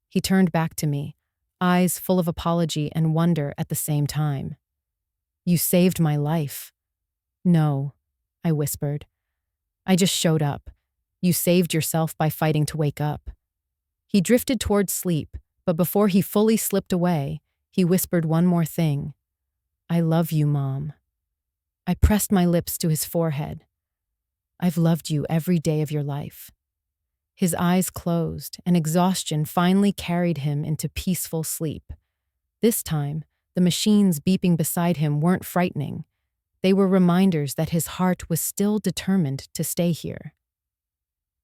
He turned back to me, eyes full of apology and wonder at the same time. You saved my life. No, I whispered. I just showed up. You saved yourself by fighting to wake up. He drifted toward sleep, but before he fully slipped away, he whispered one more thing. I love you, Mom. I pressed my lips to his forehead. I've loved you every day of your life. His eyes closed, and exhaustion finally carried him into peaceful sleep. This time, the machines beeping beside him weren't frightening. They were reminders that his heart was still determined to stay here.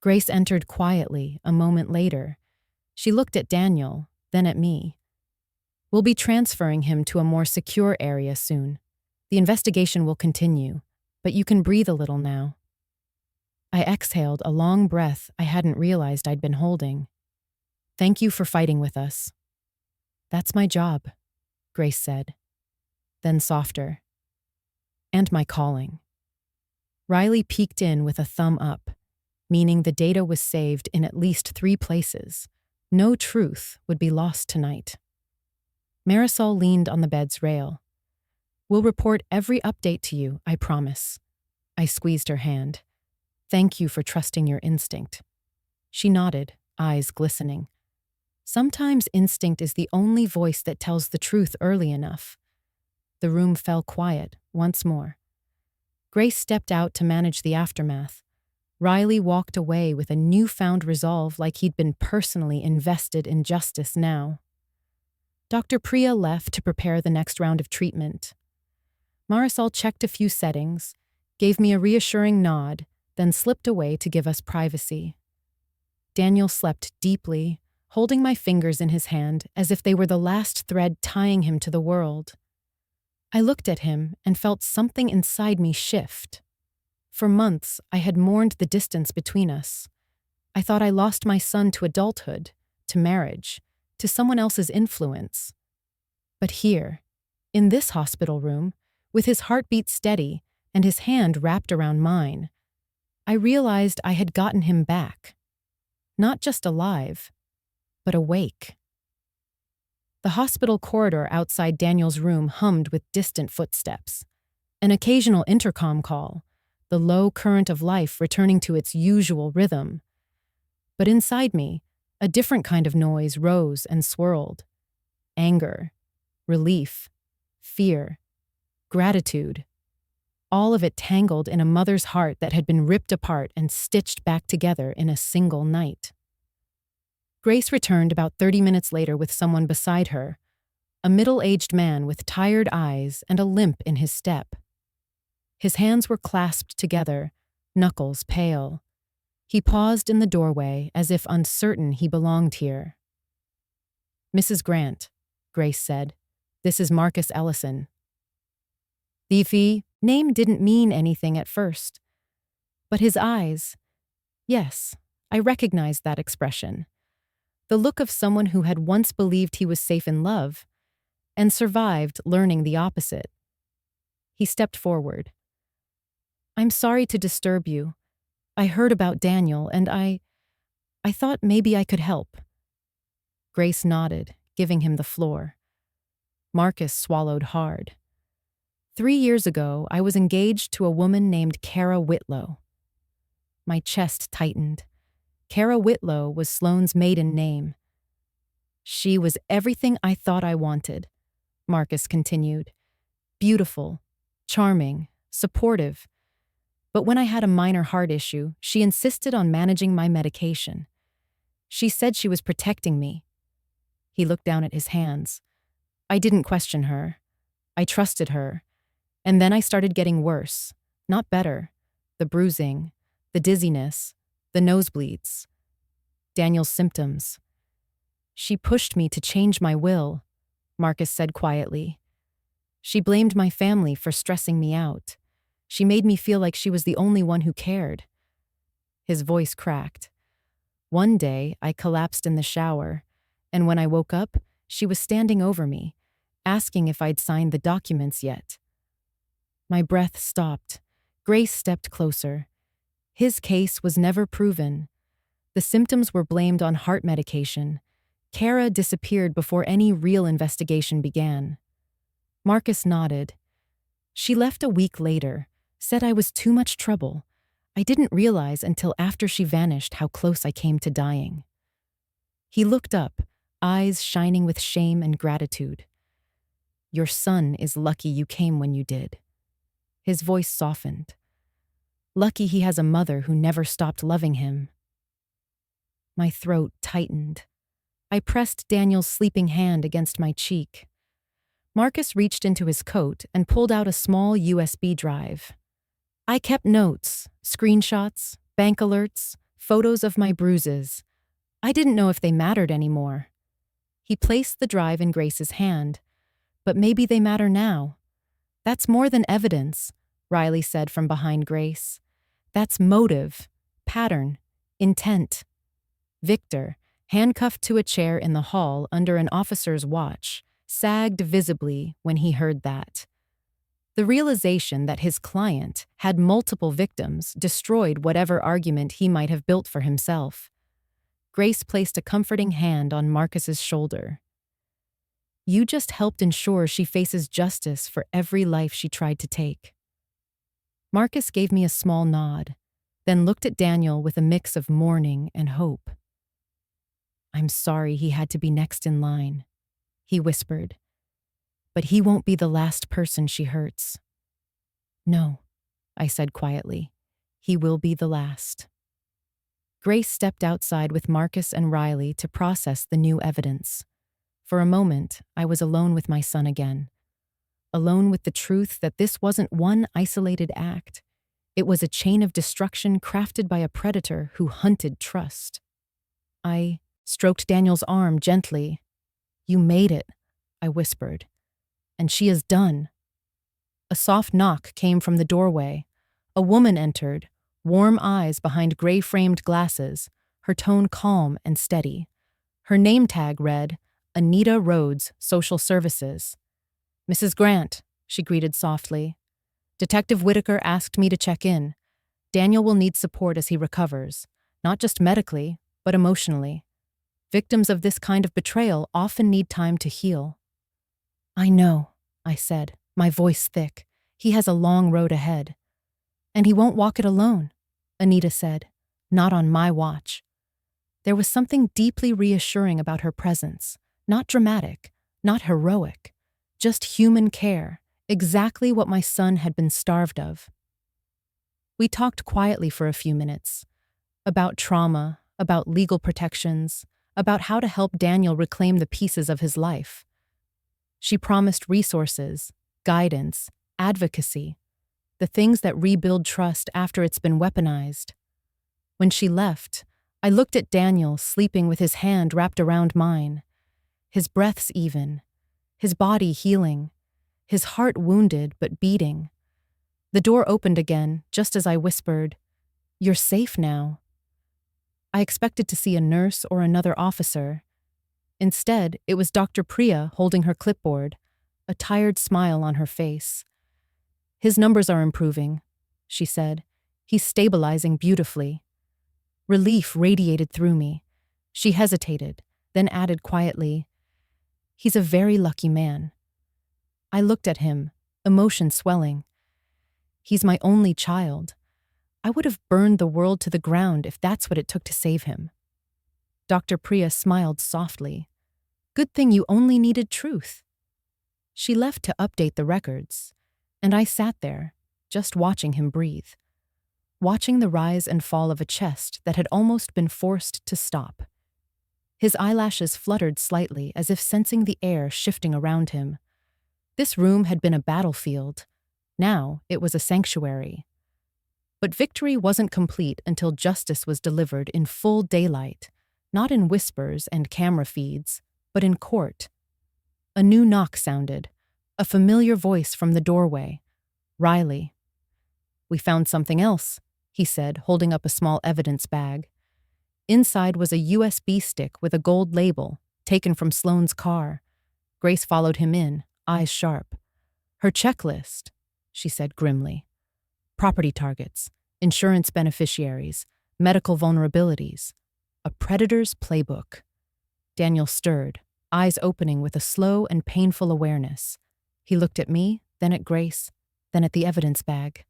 Grace entered quietly a moment later. She looked at Daniel, then at me. We'll be transferring him to a more secure area soon. The investigation will continue, but you can breathe a little now. I exhaled a long breath I hadn't realized I'd been holding. Thank you for fighting with us. That's my job, Grace said. Then softer. And my calling. Riley peeked in with a thumb up, meaning the data was saved in at least 3 places. No truth would be lost tonight. Marisol leaned on the bed's rail. We'll report every update to you, I promise. I squeezed her hand. Thank you for trusting your instinct. She nodded, eyes glistening. Sometimes instinct is the only voice that tells the truth early enough. The room fell quiet once more. Grace stepped out to manage the aftermath. Riley walked away with a newfound resolve like he'd been personally invested in justice now. Dr. Priya left to prepare the next round of treatment. Marisol checked a few settings, gave me a reassuring nod, then slipped away to give us privacy. Daniel slept deeply, holding my fingers in his hand as if they were the last thread tying him to the world. I looked at him and felt something inside me shift. For months, I had mourned the distance between us. I thought I lost my son to adulthood, to marriage, to someone else's influence. But here, in this hospital room, with his heartbeat steady and his hand wrapped around mine, I realized I had gotten him back. Not just alive, but awake. The hospital corridor outside Daniel's room hummed with distant footsteps, an occasional intercom call, the low current of life returning to its usual rhythm. But inside me, a different kind of noise rose and swirled. Anger, relief, fear, gratitude. All of it tangled in a mother's heart that had been ripped apart and stitched back together in a single night. Grace returned about 30 minutes later with someone beside her, a middle-aged man with tired eyes and a limp in his step. His hands were clasped together, knuckles pale. He paused in the doorway as if uncertain he belonged here. "Mrs. Grant," Grace said, "this is Marcus Ellison." The name didn't mean anything at first. But his eyes, yes, I recognized that expression. The look of someone who had once believed he was safe in love and survived learning the opposite. He stepped forward. "I'm sorry to disturb you. I heard about Daniel and I thought maybe I could help." Grace nodded, giving him the floor. Marcus swallowed hard. 3 years ago, I was engaged to a woman named Kara Whitlow. My chest tightened. Kara Whitlow was Sloane's maiden name. "She was everything I thought I wanted," Marcus continued. "Beautiful, charming, supportive. But when I had a minor heart issue, she insisted on managing my medication. She said she was protecting me." He looked down at his hands. "I didn't question her. I trusted her. And then I started getting worse, not better. The bruising, the dizziness, the nosebleeds. Daniel's symptoms. She pushed me to change my will," Marcus said quietly. "She blamed my family for stressing me out. She made me feel like she was the only one who cared." His voice cracked. "One day, I collapsed in the shower, and when I woke up, she was standing over me, asking if I'd signed the documents yet." My breath stopped. Grace stepped closer. His case was never proven. The symptoms were blamed on heart medication. Kara disappeared before any real investigation began. Marcus nodded. "She left a week later, said I was too much trouble. I didn't realize until after she vanished how close I came to dying." He looked up, eyes shining with shame and gratitude. "Your son is lucky you came when you did." His voice softened. "Lucky he has a mother who never stopped loving him." My throat tightened. I pressed Daniel's sleeping hand against my cheek. Marcus reached into his coat and pulled out a small USB drive. I kept notes, screenshots, bank alerts, photos of my bruises. I didn't know if they mattered anymore. He placed the drive in Grace's hand. "But maybe they matter now." "That's more than evidence," Riley said from behind Grace. "That's motive, pattern, intent." Victor, handcuffed to a chair in the hall under an officer's watch, sagged visibly when he heard that. The realization that his client had multiple victims destroyed whatever argument he might have built for himself. Grace placed a comforting hand on Marcus's shoulder. "You just helped ensure she faces justice for every life she tried to take." Marcus gave me a small nod, then looked at Daniel with a mix of mourning and hope. "I'm sorry he had to be next in line," he whispered. "But he won't be the last person she hurts." "No," I said quietly. "He will be the last." Grace stepped outside with Marcus and Riley to process the new evidence. For a moment, I was alone with my son again. Alone with the truth that this wasn't one isolated act. It was a chain of destruction crafted by a predator who hunted trust. I stroked Daniel's arm gently. "You made it," I whispered. "And she is done." A soft knock came from the doorway. A woman entered, warm eyes behind gray-framed glasses, her tone calm and steady. Her name tag read, Anita Rhodes, Social Services. "Mrs. Grant," she greeted softly. "Detective Whitaker asked me to check in. Daniel will need support as he recovers, not just medically, but emotionally. Victims of this kind of betrayal often need time to heal." "I know," I said, my voice thick. He has a long road ahead. And he won't walk it alone, Anita said. Not on my watch. There was something deeply reassuring about her presence. Not dramatic, not heroic. Just human care, exactly what my son had been starved of. We talked quietly for a few minutes. About trauma, about legal protections, about how to help Daniel reclaim the pieces of his life. She promised resources, guidance, advocacy, the things that rebuild trust after it's been weaponized. When she left, I looked at Daniel sleeping with his hand wrapped around mine, his breaths even, his body healing, his heart wounded but beating. The door opened again, just as I whispered, "You're safe now." I expected to see a nurse or another officer. Instead, it was Dr. Priya holding her clipboard, a tired smile on her face. "His numbers are improving," she said. "He's stabilizing beautifully." Relief radiated through me. She hesitated, then added quietly, "He's a very lucky man." I looked at him, emotion swelling. He's my only child. I would have burned the world to the ground if that's what it took to save him. Dr. Priya smiled softly. "Good thing you only needed truth." She left to update the records, and I sat there, just watching him breathe, watching the rise and fall of a chest that had almost been forced to stop. His eyelashes fluttered slightly as if sensing the air shifting around him. This room had been a battlefield. Now it was a sanctuary. But victory wasn't complete until justice was delivered in full daylight, not in whispers and camera feeds, but in court. A new knock sounded, a familiar voice from the doorway. Riley. "We found something else," he said, holding up a small evidence bag. Inside was a USB stick with a gold label, taken from Sloane's car. Grace followed him in, eyes sharp. "Her checklist," she said grimly. "Property targets, insurance beneficiaries, medical vulnerabilities. A predator's playbook." Daniel stirred, eyes opening with a slow and painful awareness. He looked at me, then at Grace, then at the evidence bag.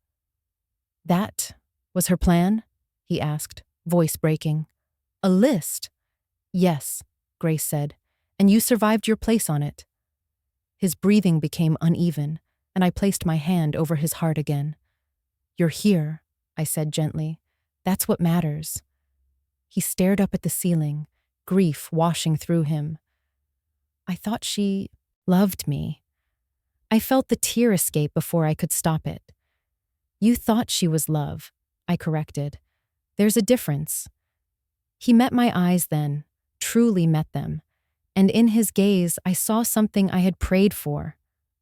"That was her plan?" he asked, voice breaking. "A list?" "Yes," Grace said, "and you survived your place on it." His breathing became uneven, and I placed my hand over his heart again. "You're here," I said gently. "That's what matters." He stared up at the ceiling, grief washing through him. "I thought she loved me." I felt the tear escape before I could stop it. "You thought she was love," I corrected. "There's a difference." He met my eyes then, truly met them, and in his gaze I saw something I had prayed for: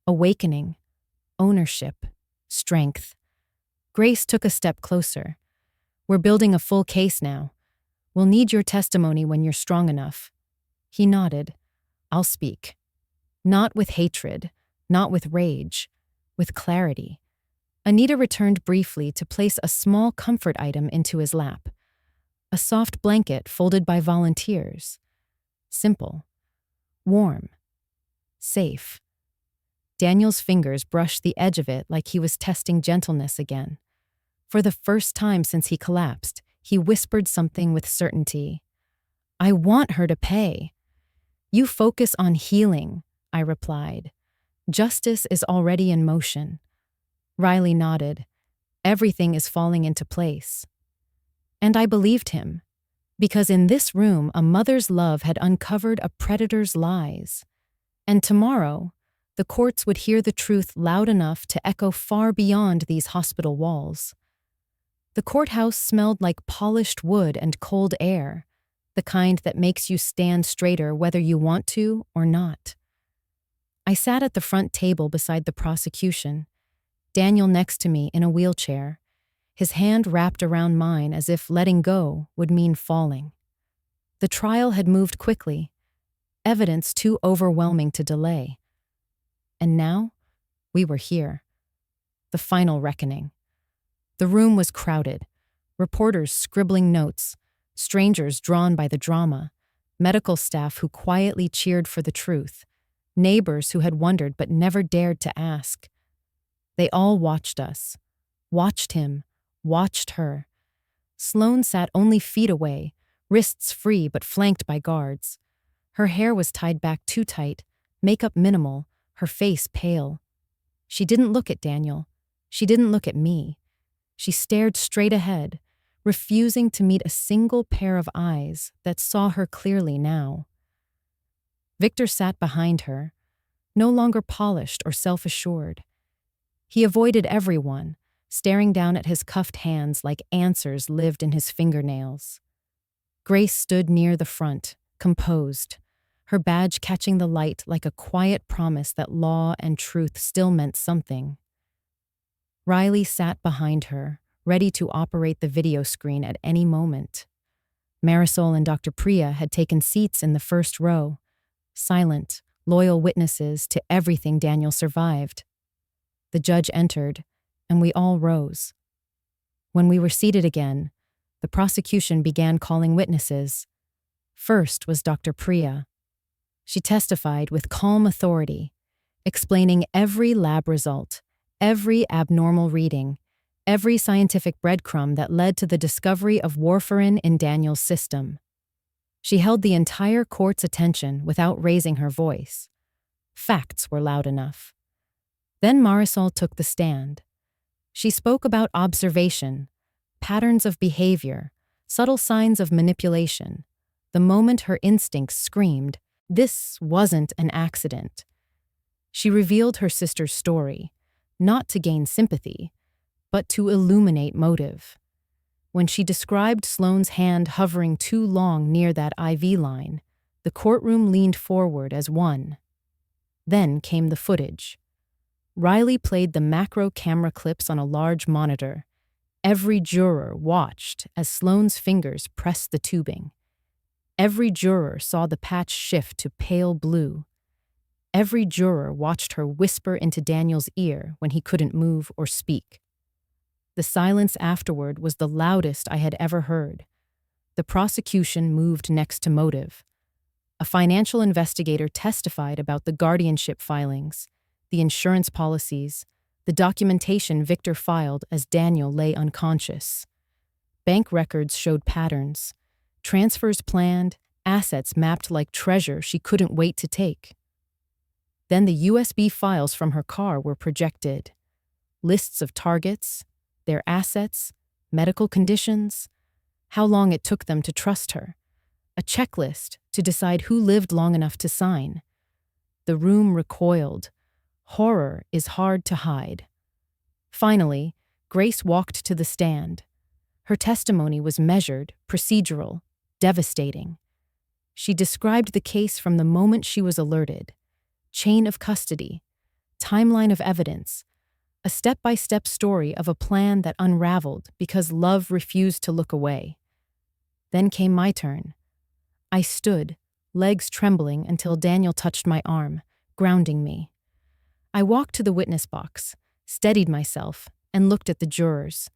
awakening, ownership, strength. Grace took a step closer. "We're building a full case now. We'll need your testimony when you're strong enough." He nodded. "I'll speak. Not with hatred, not with rage, with clarity." Anita returned briefly to place a small comfort item into his lap. A soft blanket folded by volunteers. Simple. Warm. Safe. Daniel's fingers brushed the edge of it like he was testing gentleness again. For the first time since he collapsed, he whispered something with certainty. "I want her to pay." "You focus on healing," I replied. "Justice is already in motion." Riley nodded. "Everything is falling into place." And I believed him, because in this room a mother's love had uncovered a predator's lies. And tomorrow, the courts would hear the truth loud enough to echo far beyond these hospital walls. The courthouse smelled like polished wood and cold air, the kind that makes you stand straighter whether you want to or not. I sat at the front table beside the prosecution, Daniel next to me in a wheelchair, his hand wrapped around mine as if letting go would mean falling. The trial had moved quickly, evidence too overwhelming to delay. And now, we were here. The final reckoning. The room was crowded, reporters scribbling notes, strangers drawn by the drama, medical staff who quietly cheered for the truth, neighbors who had wondered but never dared to ask. They all watched us, watched him, watched her. Sloane sat only feet away, wrists free but flanked by guards. Her hair was tied back too tight, makeup minimal, her face pale. She didn't look at Daniel. She didn't look at me. She stared straight ahead, refusing to meet a single pair of eyes that saw her clearly now. Victor sat behind her, no longer polished or self-assured. He avoided everyone, staring down at his cuffed hands like answers lived in his fingernails. Grace stood near the front, composed, her badge catching the light like a quiet promise that law and truth still meant something. Riley sat behind her, ready to operate the video screen at any moment. Marisol and Dr. Priya had taken seats in the first row, silent, loyal witnesses to everything Daniel survived. The judge entered, and we all rose. When we were seated again, the prosecution began calling witnesses. First was Dr. Priya. She testified with calm authority, explaining every lab result, every abnormal reading, every scientific breadcrumb that led to the discovery of warfarin in Daniel's system. She held the entire court's attention without raising her voice. Facts were loud enough. Then Marisol took the stand. She spoke about observation, patterns of behavior, subtle signs of manipulation. The moment her instincts screamed, this wasn't an accident. She revealed her sister's story, not to gain sympathy, but to illuminate motive. When she described Sloane's hand hovering too long near that IV line, the courtroom leaned forward as one. Then came the footage. Riley played the macro camera clips on a large monitor. Every juror watched as Sloane's fingers pressed the tubing. Every juror saw the patch shift to pale blue. Every juror watched her whisper into Daniel's ear when he couldn't move or speak. The silence afterward was the loudest I had ever heard. The prosecution moved next to motive. A financial investigator testified about the guardianship filings, the insurance policies, the documentation Victor filed as Daniel lay unconscious. Bank records showed patterns, transfers planned, assets mapped like treasure she couldn't wait to take. Then the USB files from her car were projected. Lists of targets, their assets, medical conditions, how long it took them to trust her, a checklist to decide who lived long enough to sign. The room recoiled. Horror is hard to hide. Finally, Grace walked to the stand. Her testimony was measured, procedural, devastating. She described the case from the moment she was alerted. Chain of custody, timeline of evidence, a step-by-step story of a plan that unraveled because love refused to look away. Then came my turn. I stood, legs trembling until Daniel touched my arm, grounding me. I walked to the witness box, steadied myself, and looked at the jurors.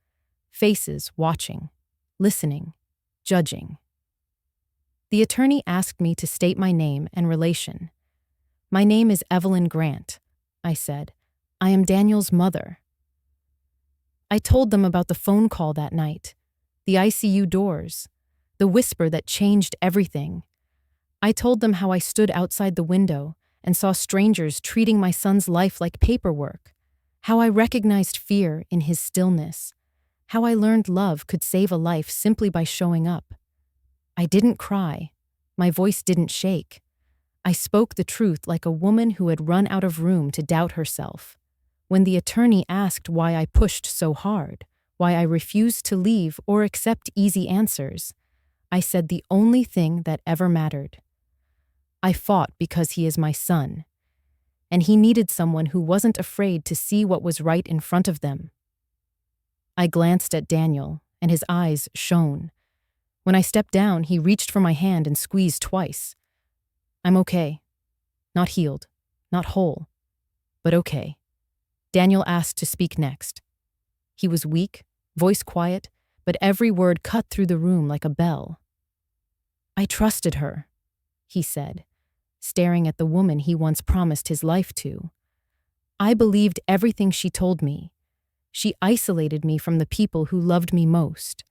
Faces watching, listening, judging. The attorney asked me to state my name and relation. "My name is Evelyn Grant," I said. "I am Daniel's mother." I told them about the phone call that night, the ICU doors, the whisper that changed everything. I told them how I stood outside the window and saw strangers treating my son's life like paperwork, how I recognized fear in his stillness, how I learned love could save a life simply by showing up. I didn't cry. My voice didn't shake. I spoke the truth like a woman who had run out of room to doubt herself. When the attorney asked why I pushed so hard, why I refused to leave or accept easy answers, I said the only thing that ever mattered. I fought because he is my son, and he needed someone who wasn't afraid to see what was right in front of them. I glanced at Daniel, and his eyes shone. When I stepped down, he reached for my hand and squeezed twice. I'm okay. Not healed, not whole, but okay. Daniel asked to speak next. He was weak, voice quiet, but every word cut through the room like a bell. "I trusted her," he said, staring at the woman he once promised his life to. I believed everything she told me. She isolated me from the people who loved me most.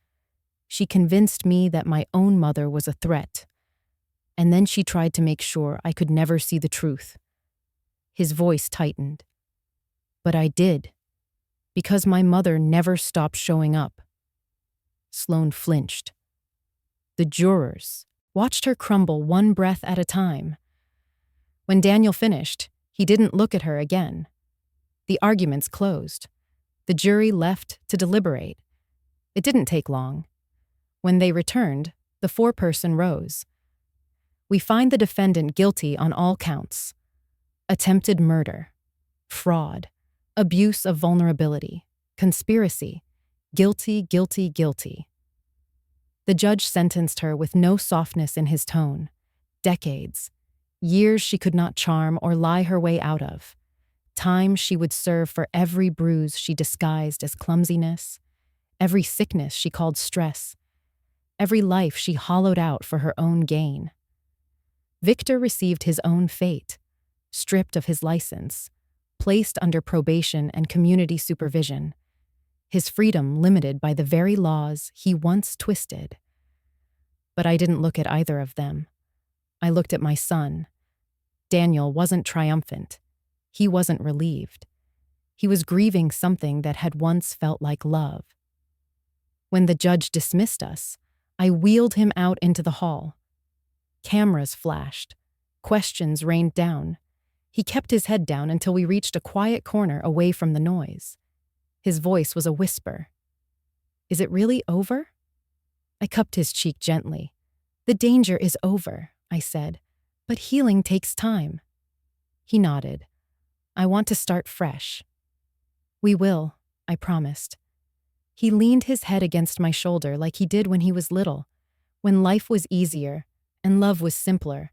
She convinced me that my own mother was a threat. And then she tried to make sure I could never see the truth. His voice tightened. But I did, because my mother never stopped showing up. Sloane flinched. The jurors watched her crumble one breath at a time. When Daniel finished, he didn't look at her again. The arguments closed. The jury left to deliberate. It didn't take long. When they returned, the foreperson rose. We find the defendant guilty on all counts: attempted murder, fraud, abuse of vulnerability, conspiracy, guilty, guilty, guilty. The judge sentenced her with no softness in his tone. Decades, years she could not charm or lie her way out of. Time she would serve for every bruise she disguised as clumsiness, every sickness she called stress, every life she hollowed out for her own gain. Victor received his own fate, stripped of his license, placed under probation and community supervision, his freedom limited by the very laws he once twisted. But I didn't look at either of them. I looked at my son. Daniel wasn't triumphant. He wasn't relieved. He was grieving something that had once felt like love. When the judge dismissed us, I wheeled him out into the hall. Cameras flashed. Questions rained down. He kept his head down until we reached a quiet corner away from the noise. His voice was a whisper. "Is it really over?" I cupped his cheek gently. "The danger is over," I said, "but healing takes time." He nodded. "I want to start fresh." "We will," I promised. He leaned his head against my shoulder like he did when he was little, when life was easier and love was simpler.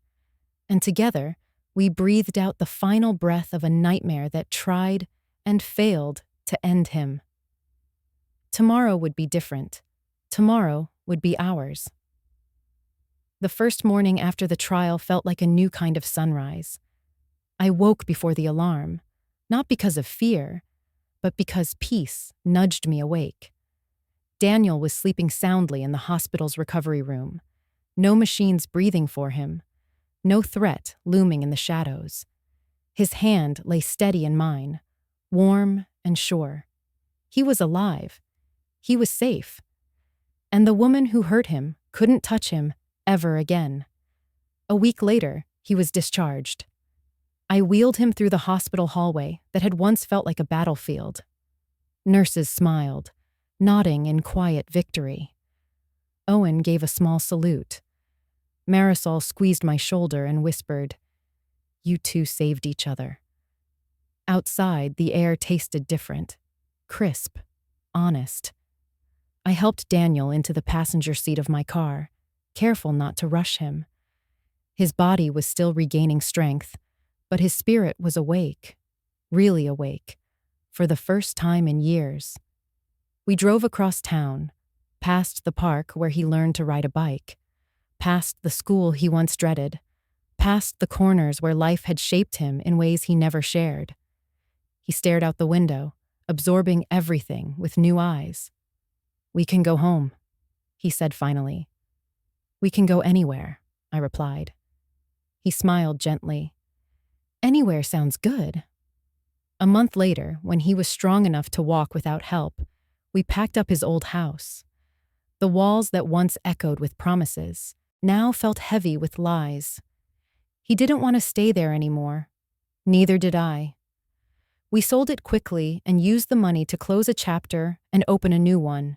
And together, we breathed out the final breath of a nightmare that tried and failed to end him. Tomorrow would be different. Tomorrow would be ours. The first morning after the trial felt like a new kind of sunrise. I woke before the alarm, not because of fear, but because peace nudged me awake. Daniel was sleeping soundly in the hospital's recovery room. No machines breathing for him. No threat looming in the shadows. His hand lay steady in mine, warm and sure. He was alive. He was safe. And the woman who hurt him couldn't touch him ever again. A week later, he was discharged. I wheeled him through the hospital hallway that had once felt like a battlefield. Nurses smiled, nodding in quiet victory. Owen gave a small salute. Marisol squeezed my shoulder and whispered, "You two saved each other." Outside, the air tasted different, crisp, honest. I helped Daniel into the passenger seat of my car, careful not to rush him. His body was still regaining strength, but his spirit was awake, really awake, for the first time in years. We drove across town, past the park where he learned to ride a bike, past the school he once dreaded, past the corners where life had shaped him in ways he never shared. He stared out the window, absorbing everything with new eyes. "We can go home," he said finally. "We can go anywhere," I replied. He smiled gently. "Anywhere sounds good." A month later, when he was strong enough to walk without help, we packed up his old house. The walls that once echoed with promises now felt heavy with lies. He didn't want to stay there anymore. Neither did I. We sold it quickly and used the money to close a chapter and open a new one.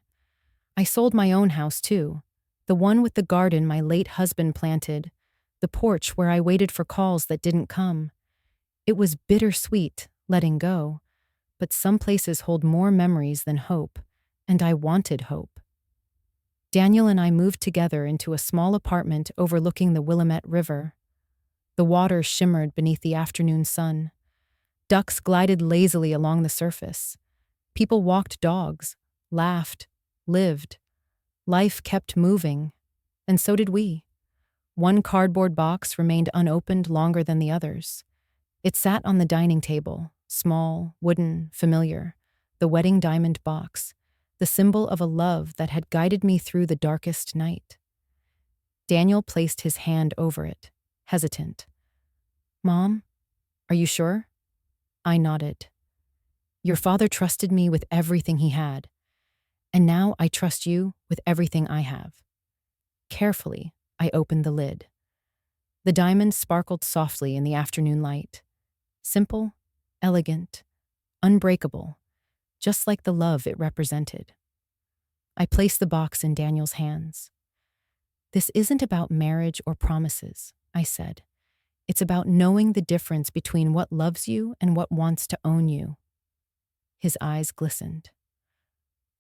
I sold my own house too, the one with the garden my late husband planted, the porch where I waited for calls that didn't come. It was bittersweet, letting go, but some places hold more memories than hope, and I wanted hope. Daniel and I moved together into a small apartment overlooking the Willamette River. The water shimmered beneath the afternoon sun. Ducks glided lazily along the surface. People walked dogs, laughed, lived. Life kept moving, and so did we. One cardboard box remained unopened longer than the others. It sat on the dining table, Small, wooden, familiar, the wedding diamond box, the symbol of a love that had guided me through the darkest night. Daniel placed his hand over it, hesitant. "Mom, are you sure?" I nodded. "Your father trusted me with everything he had, and now I trust you with everything I have." Carefully, I opened the lid. The diamond sparkled softly in the afternoon light. Simple, elegant, unbreakable, just like the love it represented. I placed the box in Daniel's hands. "This isn't about marriage or promises," I said. "It's about knowing the difference between what loves you and what wants to own you." His eyes glistened.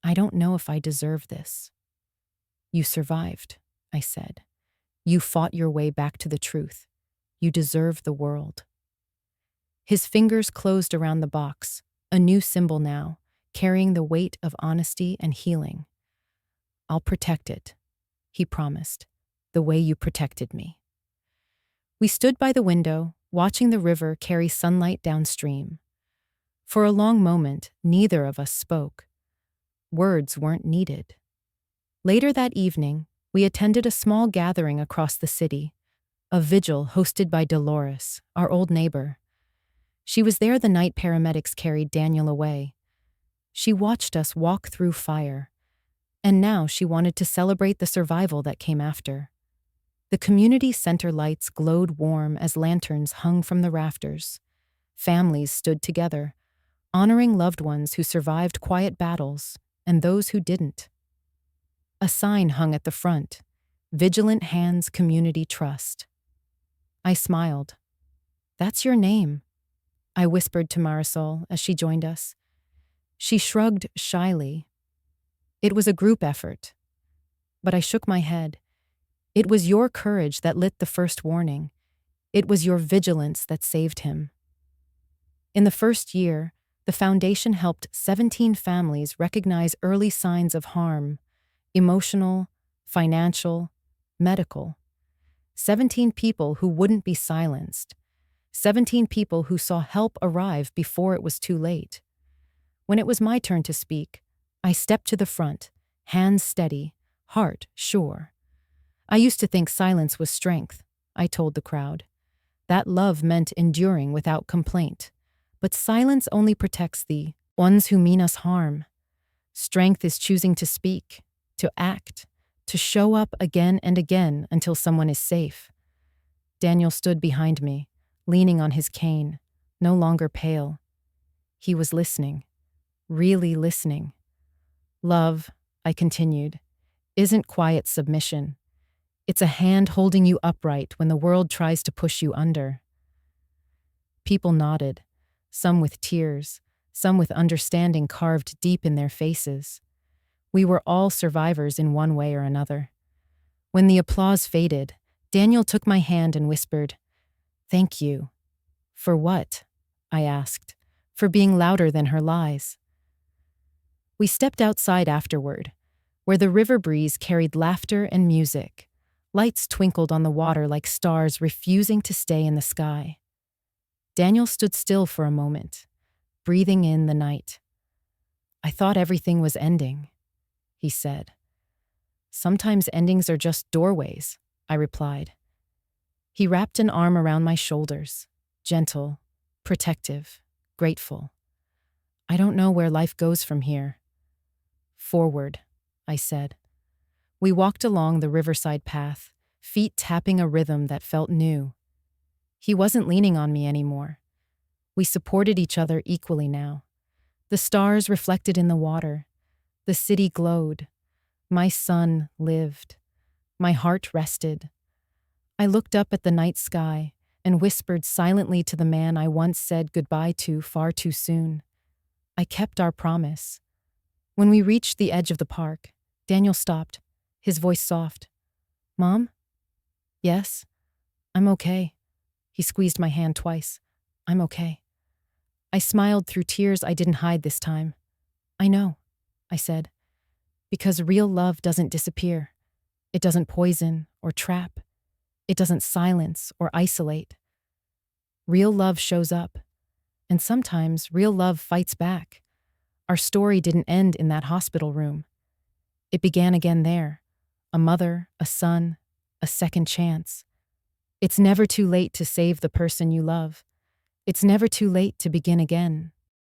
"I don't know if I deserve this." "You survived," I said. "You fought your way back to the truth. You deserve the world." His fingers closed around the box, a new symbol now, carrying the weight of honesty and healing. "I'll protect it," he promised, "the way you protected me." We stood by the window, watching the river carry sunlight downstream. For a long moment, neither of us spoke. Words weren't needed. Later that evening, we attended a small gathering across the city, a vigil hosted by Dolores, our old neighbor. She was there the night paramedics carried Daniel away. She watched us walk through fire, and now she wanted to celebrate the survival that came after. The community center lights glowed warm as lanterns hung from the rafters. Families stood together, honoring loved ones who survived quiet battles and those who didn't. A sign hung at the front, "Vigilant Hands Community Trust." I smiled. "That's your name," I whispered to Marisol as she joined us. She shrugged shyly. "It was a group effort." But I shook my head. "It was your courage that lit the first warning. It was your vigilance that saved him." In the first year, the foundation helped 17 families recognize early signs of harm: emotional, financial, medical. 17 people who wouldn't be silenced. 17 people who saw help arrive before it was too late. When it was my turn to speak, I stepped to the front, hands steady, heart sure. "I used to think silence was strength," I told the crowd. "That love meant enduring without complaint. But silence only protects the ones who mean us harm. Strength is choosing to speak, to act, to show up again and again until someone is safe." Daniel stood behind me, leaning on his cane, no longer pale. He was listening, really listening. "Love," I continued, "isn't quiet submission. It's a hand holding you upright when the world tries to push you under." People nodded, some with tears, some with understanding carved deep in their faces. We were all survivors in one way or another. When the applause faded, Daniel took my hand and whispered, "Thank you." "For what?" I asked. "For being louder than her lies." We stepped outside afterward, where the river breeze carried laughter and music. Lights twinkled on the water like stars refusing to stay in the sky. Daniel stood still for a moment, breathing in the night. "I thought everything was ending," he said. "Sometimes endings are just doorways," I replied. He wrapped an arm around my shoulders, gentle, protective, grateful. "I don't know where life goes from here." "Forward," I said. We walked along the riverside path, feet tapping a rhythm that felt new. He wasn't leaning on me anymore. We supported each other equally now. The stars reflected in the water. The city glowed. My sun lived. My heart rested. I looked up at the night sky and whispered silently to the man I once said goodbye to far too soon. I kept our promise. When we reached the edge of the park, Daniel stopped, his voice soft. "Mom?" "Yes?" "I'm okay." He squeezed my hand twice. "I'm okay." I smiled through tears I didn't hide this time. "I know," I said, "because real love doesn't disappear. It doesn't poison or trap. It doesn't silence or isolate. Real love shows up. And sometimes real love fights back. Our story didn't end in that hospital room. It began again there. A mother, a son, a second chance. It's never too late to save the person you love. It's never too late to begin again.